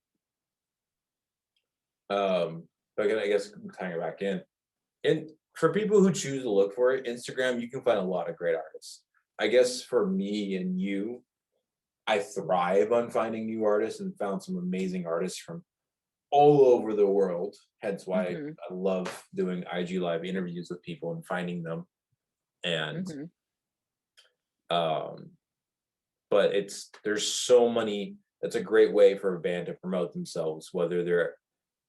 But again, I guess tying it back in. And for people who choose to look for it, Instagram, you can find a lot of great artists. I guess for me and you, I thrive on finding new artists and found some amazing artists from all over the world. Hence why I love doing IG live interviews with people and finding them. And but there's so many. It's a great way for a band to promote themselves, whether they're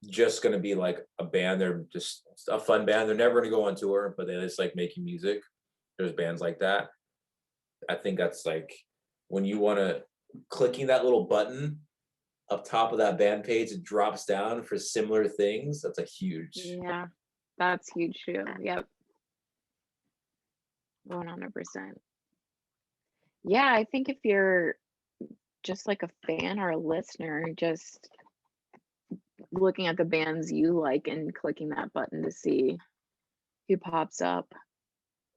just going to be like a band, they're just a fun band, they're never going to go on tour, but they just like making music. There's bands like that. I think that's like when you want to clicking that little button up top of that band page, it drops down for similar things. That's a huge. Yeah, that's huge too. Yep. 100%. Yeah, I think if you're just like a fan or a listener, just looking at the bands you like and clicking that button to see who pops up.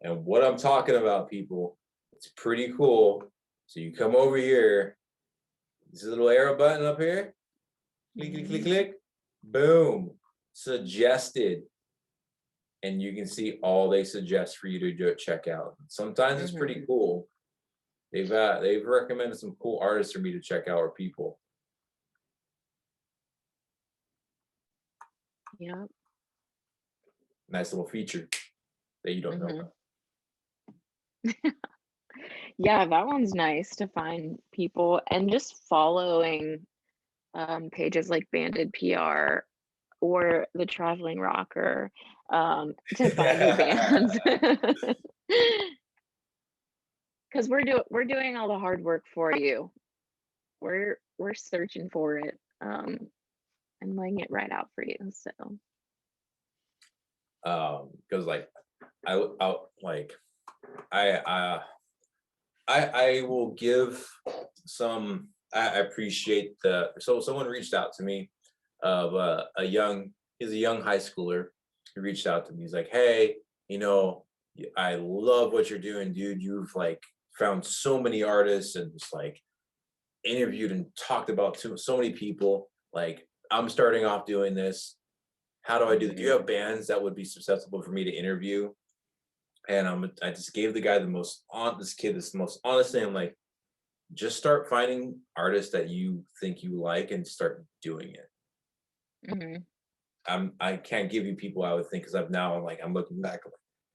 And what I'm talking about, people, it's pretty cool. So you come over here, this little arrow button up here, click, click, click, click, boom, suggested. And you can see all they suggest for you to check out. Sometimes it's pretty cool. They've recommended some cool artists for me to check out or people. Yeah. Nice little feature that you don't know about. Yeah, that one's nice to find people, and just following pages like Banded PR or the Traveling Rocker to find new bands. Because we're doing all the hard work for you. We're searching for it and laying it right out for you. So because like I will give some. I appreciate so someone reached out to me of he's a young high schooler. He reached out to me. He's like, hey, I love what you're doing, dude. You've like found so many artists and just like interviewed and talked about so many people. Like, I'm starting off doing this. How do I do? Do you have bands that would be susceptible for me to interview? And I just gave the guy the most honest thing. I'm like, just start finding artists that you think you like and start doing it. I can't give you people I would think, because I'm looking back, like,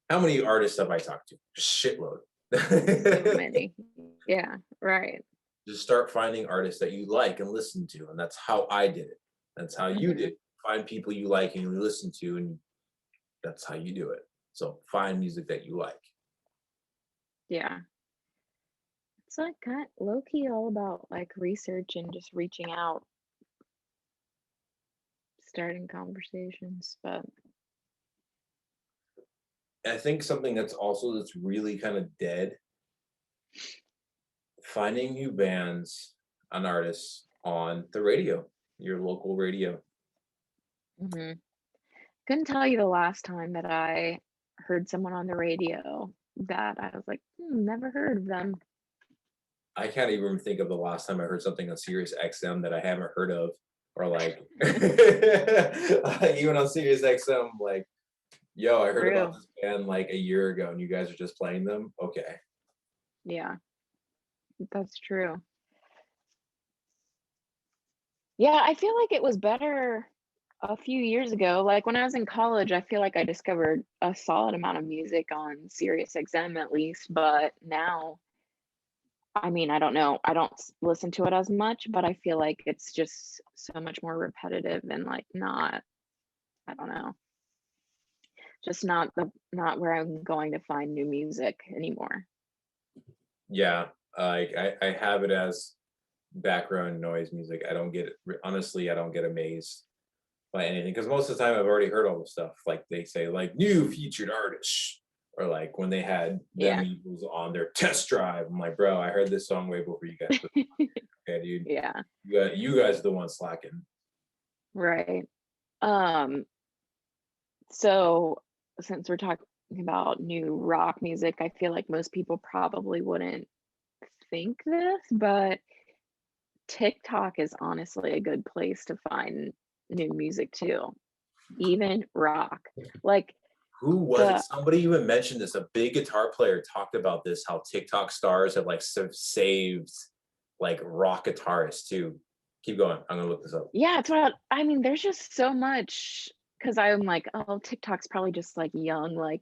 how many artists have I talked to? Just shitload. so many. Yeah, right. Just start finding artists that you like and listen to, and that's how I did it. That's how you did it. Find people you like and you listen to, and that's how you do it. So find music that you like. Yeah. It's like kind of low-key all about like research and just reaching out, starting conversations. But I think something that's really kind of dead, finding new bands and artists on the radio, your local radio. Couldn't tell you the last time that I heard someone on the radio that I was like, never heard of them. I can't even think of the last time I heard something on Sirius XM that I haven't heard of, or like even on Sirius XM, like, yo, I heard about this band like a year ago and you guys are just playing them. Okay. Yeah, that's true. Yeah, I feel like it was better a few years ago. Like when I was in college, I feel like I discovered a solid amount of music on Sirius XM at least, but now, I mean, I don't know. I don't listen to it as much, but I feel like it's just so much more repetitive and like not, I don't know, just not where I'm going to find new music anymore. Yeah, I have it as background noise music. I don't get it. Honestly, I don't get amazed by anything, because most of the time I've already heard all the stuff. Like they say, like, new featured artists, or like when they had them Eagles on their Test Drive. I'm like, bro, I heard this song way before you guys. Okay, dude. Yeah. You guys are the ones slacking. Right. So since we're talking about new rock music, I feel like most people probably wouldn't think this, but TikTok is honestly a good place to find new music too, even rock. Like Who was it? the Somebody even mentioned this. A big guitar player talked about this, how TikTok stars have like saved like rock guitarists too. Keep going. I'm gonna look this up. Yeah, it's what I mean, there's just so much because I'm like, oh, TikTok's probably just like young, like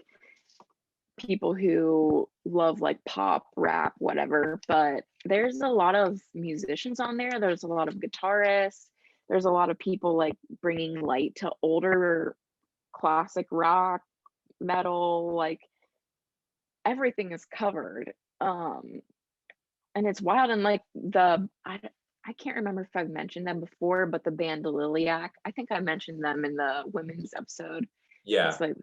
people who love like pop, rap, whatever. But there's a lot of musicians on there. There's a lot of guitarists. There's a lot of people like bringing light to older classic rock, metal, like everything is covered. And it's wild. And like I can't remember if I've mentioned them before, but the band Liliac, I think I mentioned them in the women's episode. Yeah. It's like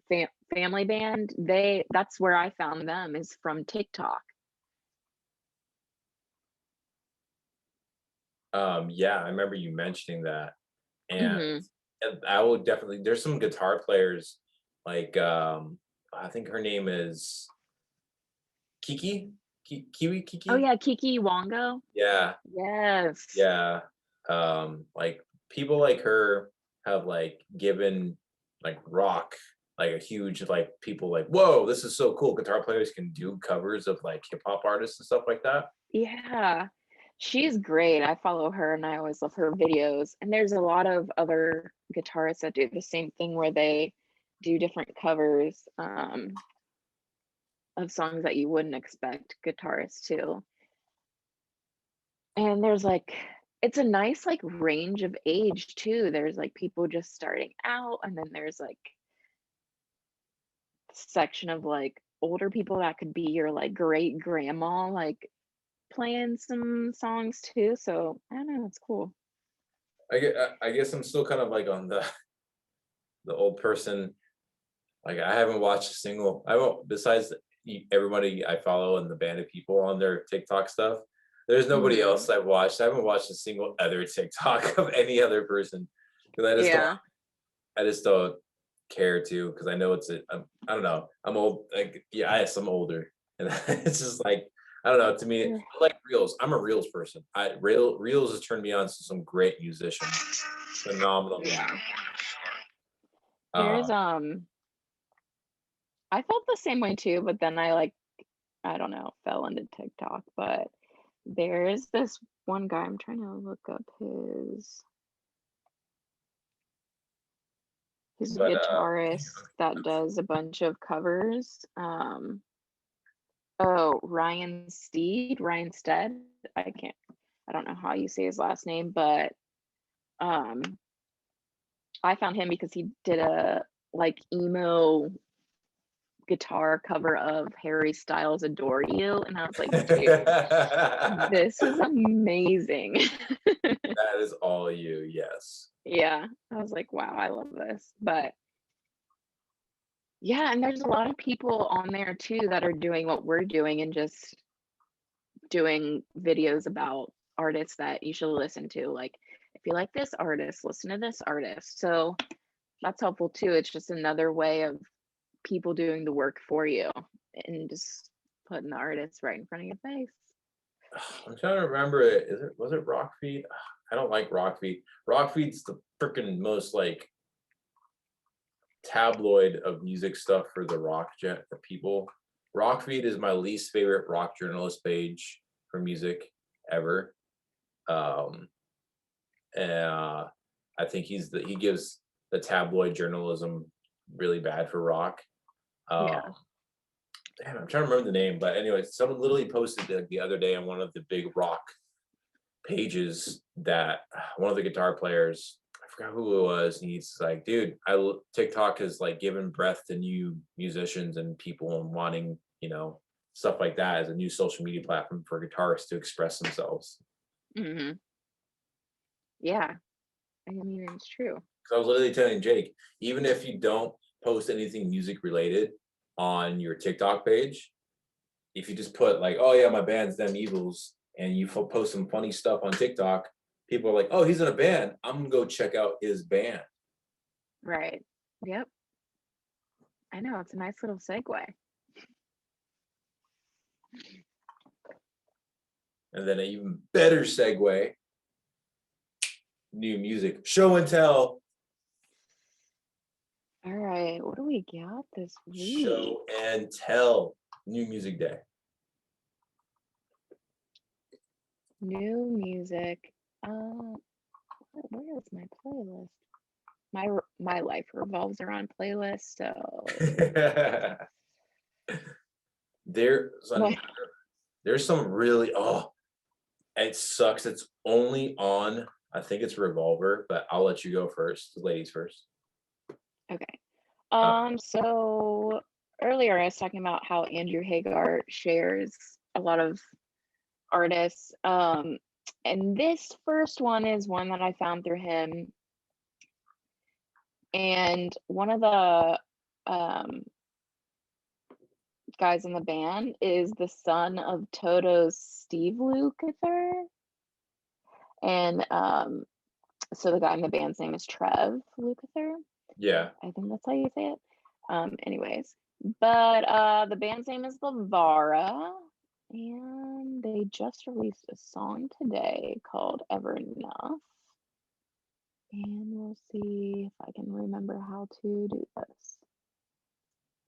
family band. That's where I found them, is from TikTok. Yeah, I remember you mentioning that. And Hmm. I will definitely, there's some guitar players like I think her name is Kiki. Kiwi Oh Kiki. yeah, Kiki Wongo. Yeah. Yes. Yeah. Like people like her have like given like rock like a huge, like people like, whoa, this is so cool. Guitar players can do covers of like hip hop artists and stuff like that. Yeah. She's great. I follow her and I always love her videos. And there's a lot of other guitarists that do the same thing where they do different covers of songs that you wouldn't expect guitarists to. And there's like, it's a nice like range of age too. There's like people just starting out, and then there's like section of like older people that could be your like great grandma, like playing some songs too. So I don't know, it's cool. I guess I'm still kind of like on the old person. Like I haven't watched a single. I won't. Besides everybody I follow and the band of people on their TikTok stuff, there's nobody Hmm. else I've watched. I haven't watched a single other TikTok of any other person because Yeah. I just don't care to, because I know I don't know. I'm old. Like yeah, I'm older, and it's just like I don't know. To me, Yeah. I like reels. I'm a reels person. Reels has turned me on to some great musicians, phenomenal. Yeah. Uh, There's I felt the same way too, but then I like, I don't know, fell into TikTok. But there's this one guy, I'm trying to look up his but guitarist that does a bunch of covers. Oh, Ryan Stead. I don't know how you say his last name, but um I found him because he did a like emo guitar cover of Harry Styles' Adore You, and I was like, dude, this is amazing. that is all you. Yes. Yeah, I was like, wow, I love this. But yeah, and there's a lot of people on there too that are doing what we're doing and just doing videos about artists that you should listen to. Like, if you like this artist, listen to this artist. So that's helpful too. It's just another way of people doing the work for you and just putting the artist right in front of your face. I'm trying to remember it. Was it Rockfeed? I don't like Rockfeed. Rockfeed's the freaking most like tabloid of music stuff for the rock jet for people. Rockfeed is my least favorite rock journalist page for music ever. Um I think he gives the tabloid journalism really bad for rock. Yeah. Damn, I'm trying to remember the name, but anyway, someone literally posted the other day on one of the big rock pages that one of the guitar players, I forgot who it was, and he's like, dude, TikTok has like given breath to new musicians and people and wanting, stuff like that as a new social media platform for guitarists to express themselves. Hmm. Yeah. I mean, it's true. So I was literally telling Jake, even if you don't post anything music related on your TikTok page, if you just put like, oh yeah, my band's Them Evils, and you post some funny stuff on TikTok, people are like, oh, he's in a band. I'm gonna go check out his band. Right. Yep. I know, it's a nice little segue. And then an even better segue. New music. Show and tell. All right, what do we got this week? Show and tell. New music day. New music. Where is my playlist? My life revolves around playlists, so there's some really it sucks. It's only on, I think it's Revolver, but I'll let you go first. Ladies first. okay. So earlier I was talking about how Andrew Hagar shares a lot of artists. And this first one is one that I found through him. And one of the guys in the band is the son of Toto's Steve Lukather. And so the guy in the band's name is Trev Lukather. Yeah. I think that's how you say it. Anyways, but the band's name is Levara, and they just released a song today called Ever Enough. And we'll see if I can remember how to do this.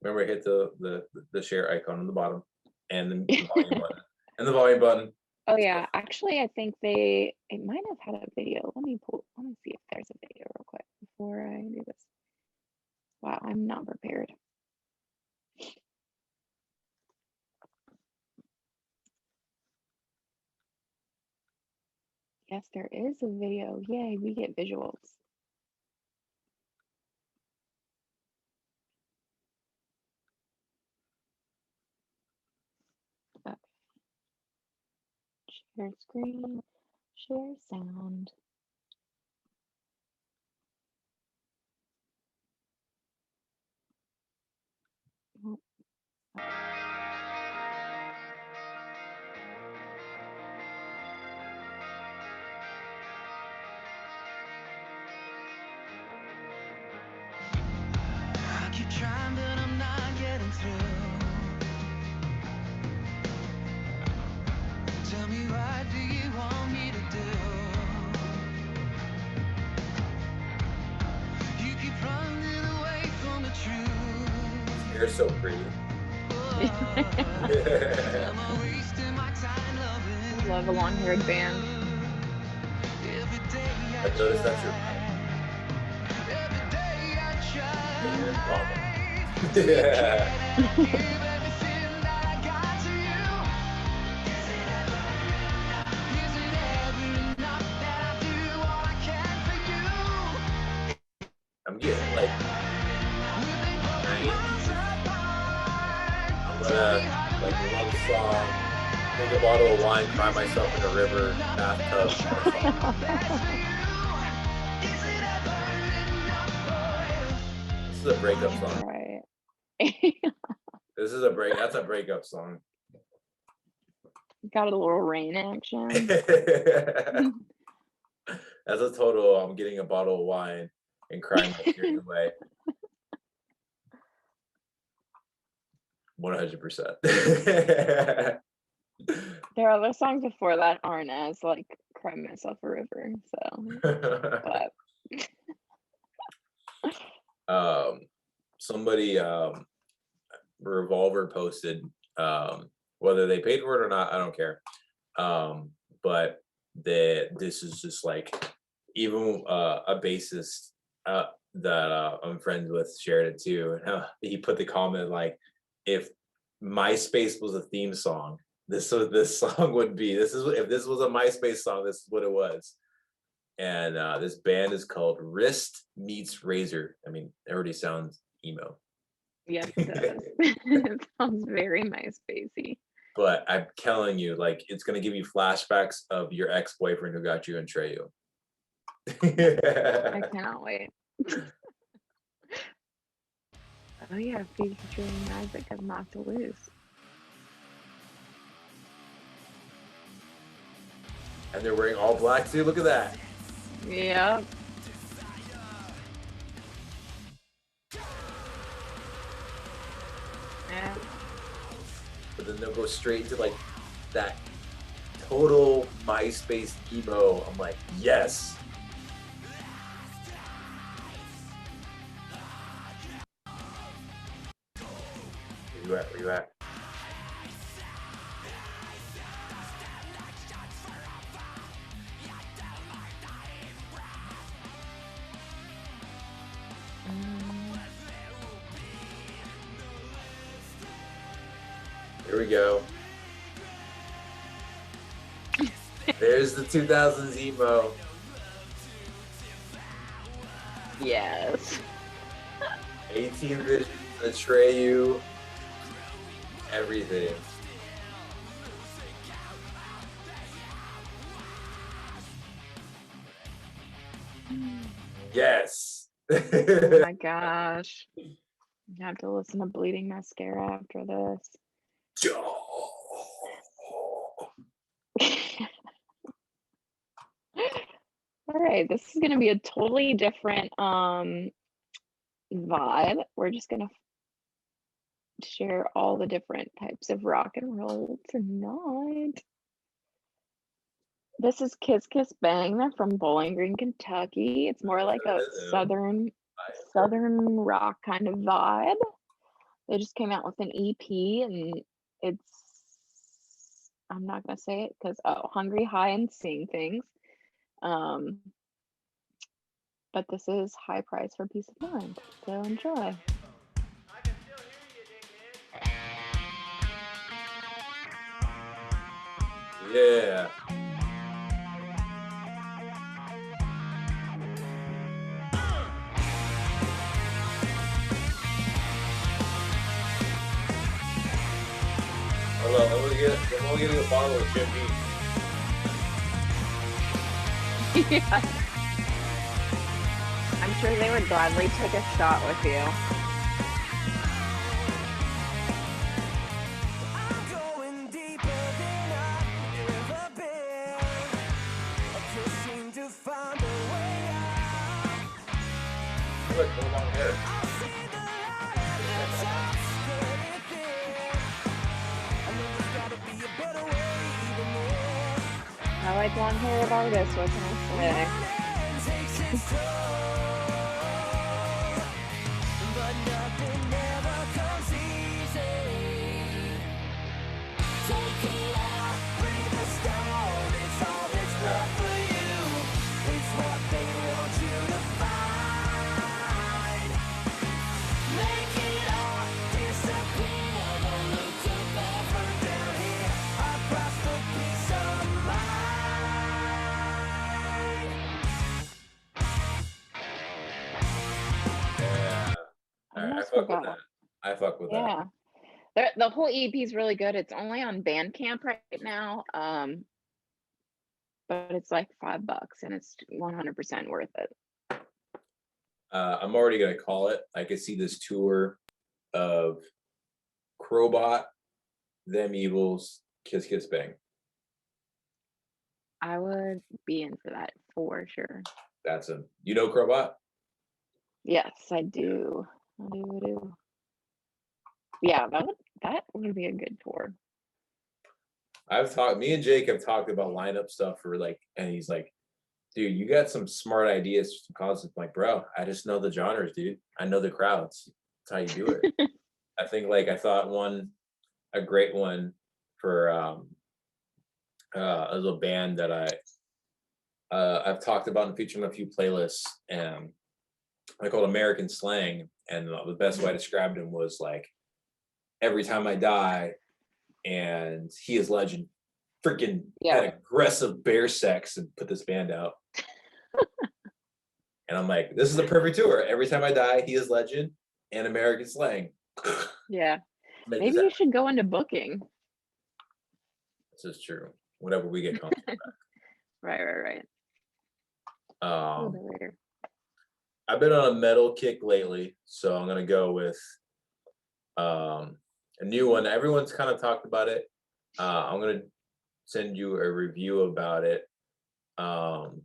Remember, hit the share icon on the bottom and the volume button. And the volume button. Oh yeah, actually I think it might have had a video. Let me see if there's a video real quick before I do this. Wow, I'm not prepared. Yes, there is a video. Yay, we get visuals. Okay. Share screen, share sound. Oh. I keep trying, but I'm not getting through. Tell me, what do you want me to do? You keep running away from the truth. You're so pretty. Am I wasting my time loving? I love a long-haired band. Every day I noticed that's your every day I try. yeah. Give everything that I got to you. Is it ever enough that I do all I can for you? I'm getting like We've been going miles apart. I'm gonna like love a song, drink a bottle of wine, cry myself in a river, bathtub. Is it ever enough for you? This is a breakup song. Right. That's a breakup song. Got a little rain action. As a total, I'm getting a bottle of wine and crying my tears away. 100%. There are other songs before that aren't as like Cry Myself a River. So but Somebody Revolver posted, whether they paid for it or not, I don't care. But this is just like, even a bassist that I'm friends with shared it too. He put the comment like, if MySpace was a theme song, this song would be. If this was a MySpace song, this is what it was. And this band is called Wristmeetrazor. I mean, it already sounds emo. yes, it does. It sounds very MySpacey. But I'm telling you, like, it's gonna give you flashbacks of your ex-boyfriend who got you in Treyu. I cannot wait. Oh yeah, featuring Isaac of Not to Lose. And they're wearing all black too. Look at that. Yep. Yeah. But then they'll go straight into like that total MySpace emo. I'm like, yes. Where you at? Where you at? Here we go. There's the 2000s emo. Yes. 18 Visions, Atreyu, everything. Yes. Oh my gosh. You have to listen to Bleeding Mascara after this. All right, this is gonna be a totally different vibe. We're just gonna share all the different types of rock and roll tonight. This is Kiss Kiss Bang. They're from Bowling Green, Kentucky. It's more like a southern rock kind of vibe. They just came out with an EP, and it's, I'm not gonna say it because Hungry, High, and Seeing Things. But this is High Price for Peace of Mind. So enjoy. Yeah. Hold on, I'm gonna get a bottle of Jim Beam. Yeah. I'm sure they would gladly take a shot with you. I'm going deeper than I've ever been. I just seem to find a way out. Look, no long hair. I'll see the light at the top, spread it thin. I know there's gotta be a better way than this. I like long-haired artists. What can I say? Running takes its toll, but nothing ever comes easy. Take it out, breathe the stone. It's all that's left for you. It's what they want you to find. Make it all disappear. Don't look too far from down here. I price for peace of mind. Yeah. I Alright, I almost fuck with forgot. that. I fuck with that. Yeah. The whole EP is really good. It's only on Bandcamp right now. But it's like $5 and it's 100% worth it. I'm already gonna call it. I could see this tour of Crowbot, Them Evils, Kiss Kiss Bang. I would be in for that for sure. That's him. You know Crowbot? Yes, I do. I do. Yeah, that would be a good tour. Me and Jake have talked about lineup stuff for like, and he's like, dude, you got some smart ideas for some concepts. I'm like, bro, I just know the genres, dude. I know the crowds. That's how you do it. I think like I thought a great one for a little band that I've talked about and featured on a few playlists, and I called American Slang, and the best way I described him was like, Every Time I Die and He Is Legend freaking had aggressive bear sex and put this band out. And I'm like, this is a perfect tour. Every Time I Die, He Is Legend, and American Slang. Yeah. Make Maybe this you happen. should go into booking. This is true. Whatever we get comfortable at. Right. A little bit later. I've been on a metal kick lately, so I'm gonna go with a new one. Everyone's kind of talked about it. I'm gonna send you a review about it, and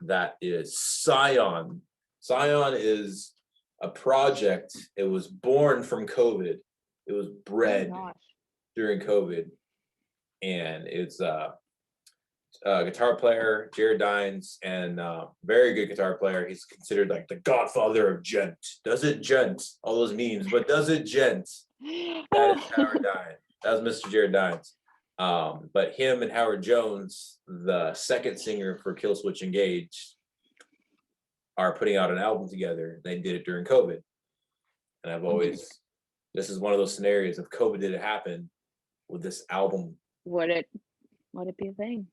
that is Sion. Sion is a project. It was born from COVID. It was bred gosh. during COVID, and it's guitar player Jared Dines, and very good guitar player. He's considered like the godfather of gent. Does it gent? All those memes, but does it gent? That is Howard Dines. That was Mr. Jared Dines. But him and Howard Jones, the second singer for Killswitch Engage, are putting out an album together. They did it during COVID, and I've always, this is one of those scenarios. If COVID didn't happen, would this album? Would it be a thing?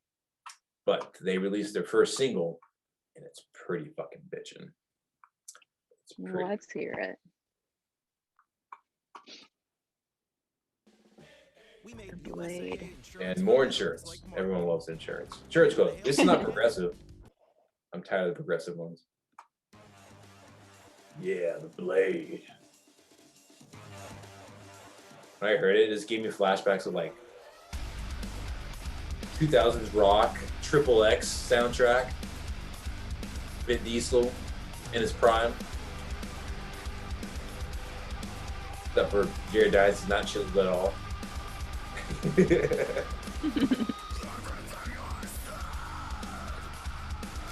But they released their first single, and it's pretty fucking bitchin'. It's pretty. Let's hear it. Blade. And more insurance. Everyone loves insurance. Insurance quote. This is not progressive. I'm tired of the progressive ones. Yeah, the Blade. When I heard it, it just gave me flashbacks of like 2000s rock, Triple X soundtrack. Vin Diesel in his prime. Except for Jared Dines is not chilled at all.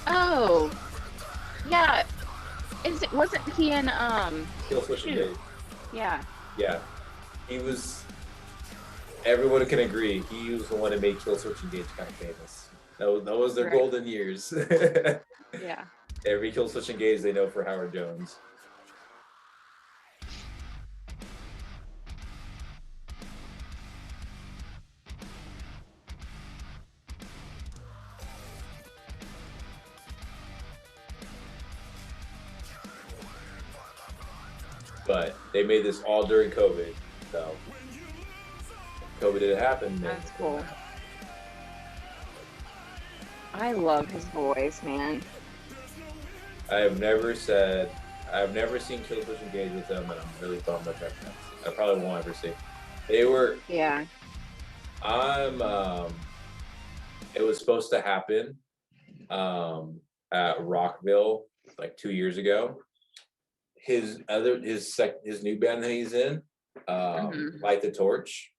Oh, yeah. Wasn't he in Killswitch Engage. Yeah. Yeah. He was, everyone can agree, he was the one that made Killswitch Engage kind of famous. That was their Right. golden years. Yeah. Every Killswitch Engage they know for Howard Jones. But they made this all during COVID, so COVID didn't happen. That's cool. I love his voice, man. I've never seen Killswitch Engage with them, and I'm really bummed about that. I probably won't ever see. They were. Yeah. It was supposed to happen at Rockville like 2 years ago. His new band that he's in, Light the Torch.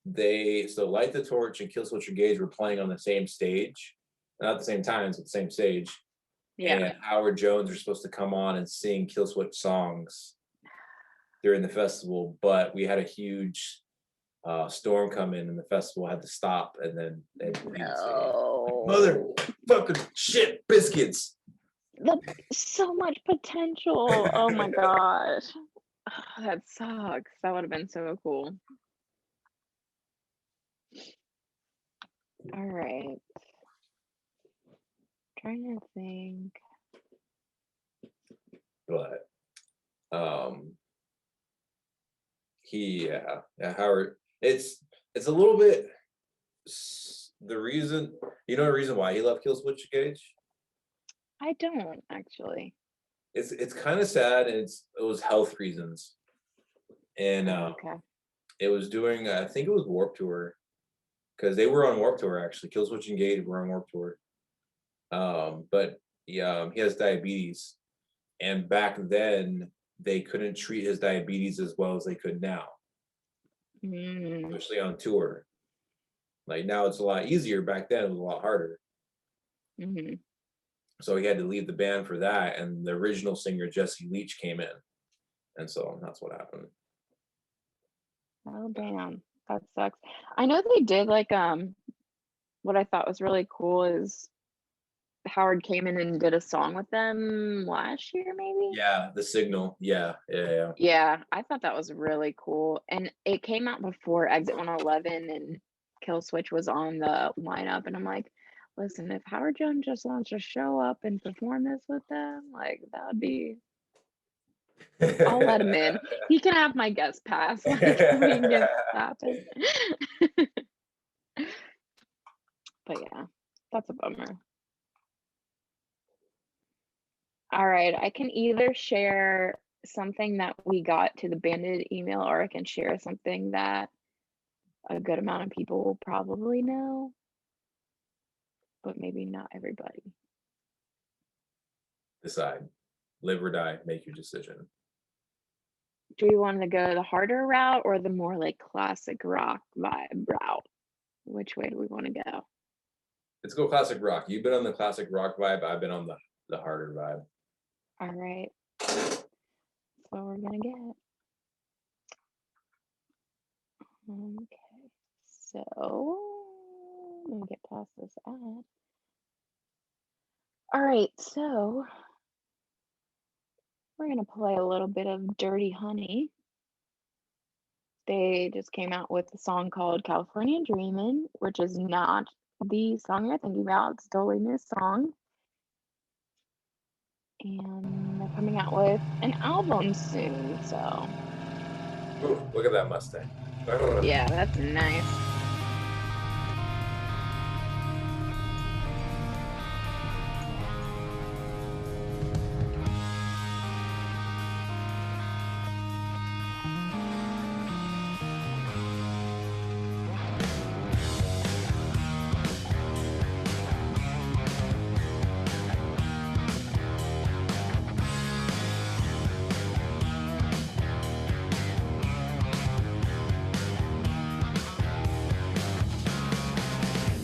Light the Torch and Killswitch Engage were playing on the same stage, not at the same times, but the same stage. Yeah. And Howard Jones was supposed to come on and sing Killswitch songs during the festival, but we had a huge storm come in, and the festival had to stop. And then No. motherfucking shit biscuits. So much potential. Oh my gosh. That sucks. That would have been so cool. All right. Trying to think. But Howard, it's a little bit the reason why he left Killswitch Engage. I don't actually. It's kind of sad, and it was health reasons, and Okay. it was doing, I think it was Warped Tour, because they were on Warped Tour actually. Killswitch Engage were on Warped Tour. But he has diabetes, and back then they couldn't treat his diabetes as well as they could now, especially on tour. Like now it's a lot easier. Back then it was a lot harder. So he had to leave the band for that, and the original singer Jesse Leach came in, and so that's what happened. Oh damn, that sucks. I know they did like what I thought was really cool is Howard came in and did a song with them last year, maybe. Yeah, The Signal. Yeah. Yeah, I thought that was really cool, and it came out before Exit 111 and Killswitch was on the lineup, and I'm like, listen, if Howard Jones just wants to show up and perform this with them, like that would be. I'll let him in. He can have my guest pass. Like, we can get this happen. But yeah, that's a bummer. All right, I can either share something that we got to the banded email, or I can share something that a good amount of people will probably know, but maybe not everybody. Decide. live or die, make your decision. Do we want to go the harder route or the more like classic rock vibe route? Which way do we want to go? Let's go classic rock. You've been on the classic rock vibe. I've been on the harder vibe. All right. That's what we're gonna get. Okay. So let me get past this ad. All right, so we're gonna play a little bit of Dirty Honey. They just came out with a song called California Dreamin', which is not the song you're thinking about. It's a totally new song. And they're coming out with an album soon, so Ooh, look at that Mustang. yeah, that's nice.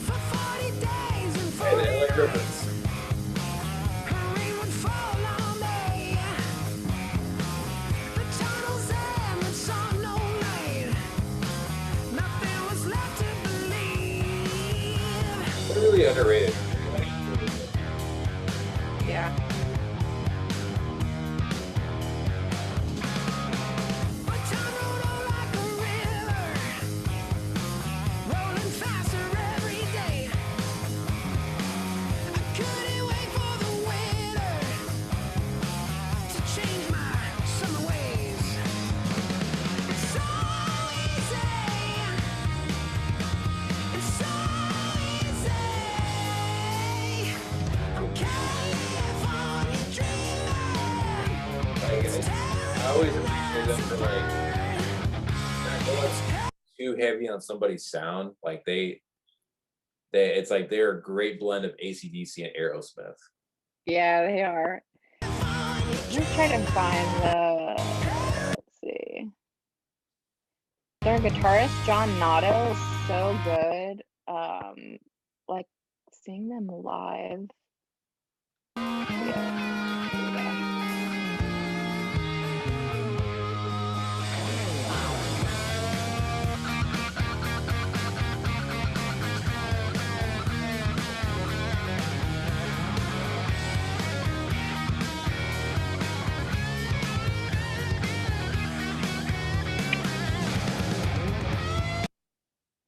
For 40 days and And 40 Ellen nights, Griffiths. her rain would fall on me. The tunnels and the sun, no light. Nothing was left to believe. They're really underrated. Yeah. But time rolled on like a river, rolling faster every day. I couldn't wait for the winter to change my summer ways. It's so easy. It's so easy. I'm California dreaming. I always appreciate them for like, I know it's too heavy on somebody's sound. Like it's like they're a great blend of AC/DC and Aerosmith. Yeah, they are. I'm just trying to find the, let's see. Their guitarist, John Nato, is so good. Like seeing them live. Yeah.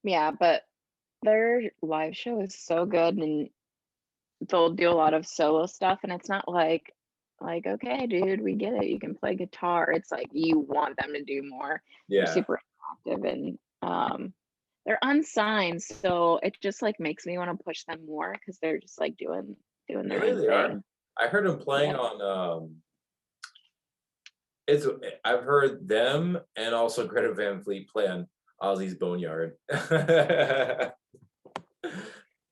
Yeah, but their live show is so good, and they'll do a lot of solo stuff, and it's not like okay, dude, we get it. You can play guitar. It's like you want them to do more. They're Yeah. super active, and they're unsigned, so it just like makes me want to push them more because they're just like doing They their own really are. thing. I heard them playing Yeah. on I've heard them and also Greta Van Fleet play on Ozzy's Boneyard.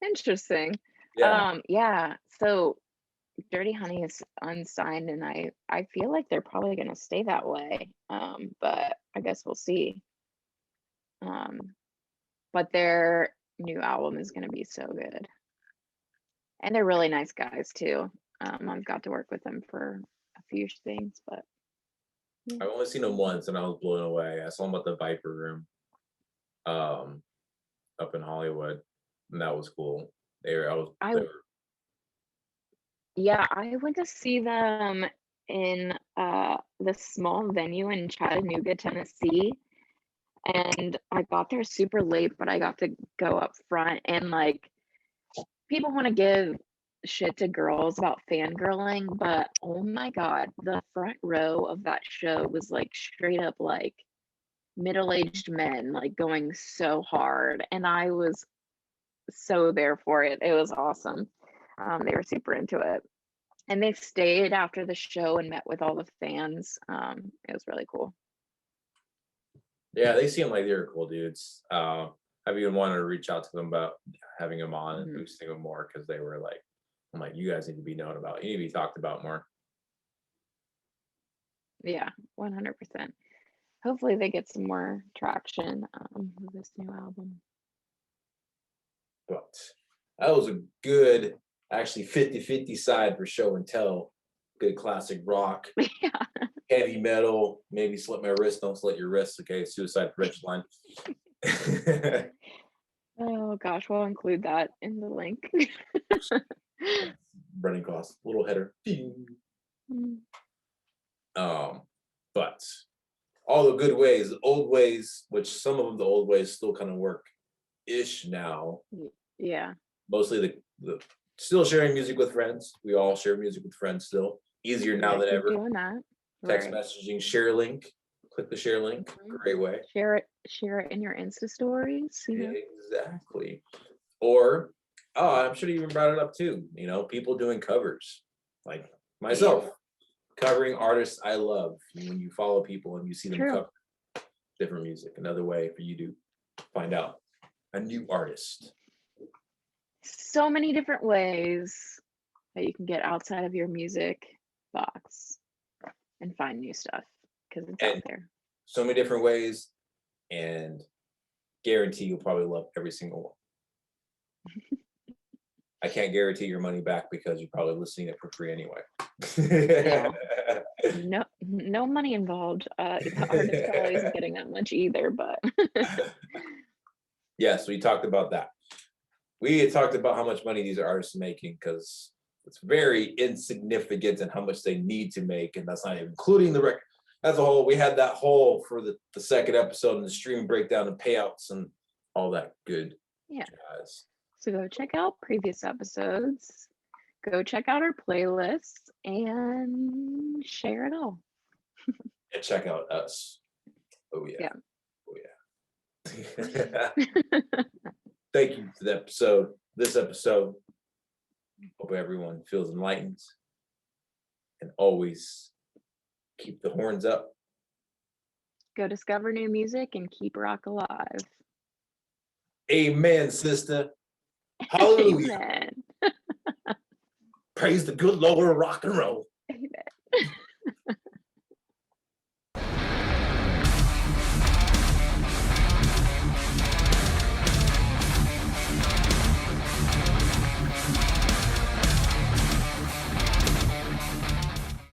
Interesting. Yeah. Yeah. So Dirty Honey is unsigned, and I feel like they're probably gonna stay that way. But I guess we'll see. But their new album is gonna be so good, and they're really nice guys too. I've got to work with them for a few things, but I've only seen them once and I was blown away. I saw them at the Viper Room up in Hollywood, and that was cool. yeah, I went to see them in this small venue in Chattanooga, Tennessee, and I got there super late, but I got to go up front, and like people want to give shit to girls about fangirling, but oh my god, the front row of that show was like straight up like middle-aged men like going so hard, and I was so there for it. It was awesome. They were super into it, and they stayed after the show and met with all the fans. It was really cool. Yeah, they seem like they're cool dudes. I've even wanted to reach out to them about having them on and boosting them more because they were like, I'm like, you guys need to be known about. You need to be talked about more. Yeah, 100%. Hopefully they get some more traction with this new album. But that was a good, actually 50-50 side for show and tell. Good classic rock, Yeah. heavy metal, maybe slit my wrist, don't slit your wrist. Okay, suicide prevention line. Oh gosh, we'll include that in the link. Running across, little header. Mm. But all the good ways, the old ways, which some of them, the old ways still kind of work ish now. Yeah. Mostly the still sharing music with friends. We all share music with friends still. Easier now than Keep ever. doing that. Text Right. messaging, share link. Click the share link. Great way. Share it in your Insta stories. You know? Exactly. Or, I'm sure you even brought it up too. You know, people doing covers, like myself, covering artists I love. When you follow people and you see them cover different music, another way for you to find out a new artist. So many different ways that you can get outside of your music box and find new stuff because it's out there. So many different ways, and guarantee you'll probably love every single one. I can't guarantee your money back because you're probably listening it for free anyway. No money involved. The artist probably isn't getting that much either, but yes, we talked about that. We had talked about how much money these artists are making because it's very insignificant in how much they need to make, and that's not even including the record. As a whole, we had that whole for the second episode and the stream breakdown and payouts and all that good jazz. So go check out previous episodes, go check out our playlists, and share it all. And check out us. Oh yeah. Oh yeah. Thank you for this episode. Hope everyone feels enlightened. And always keep the horns up. Go discover new music and keep rock alive. Amen, sister. Hallelujah. Amen. Praise the good Lord of rock and roll. Amen.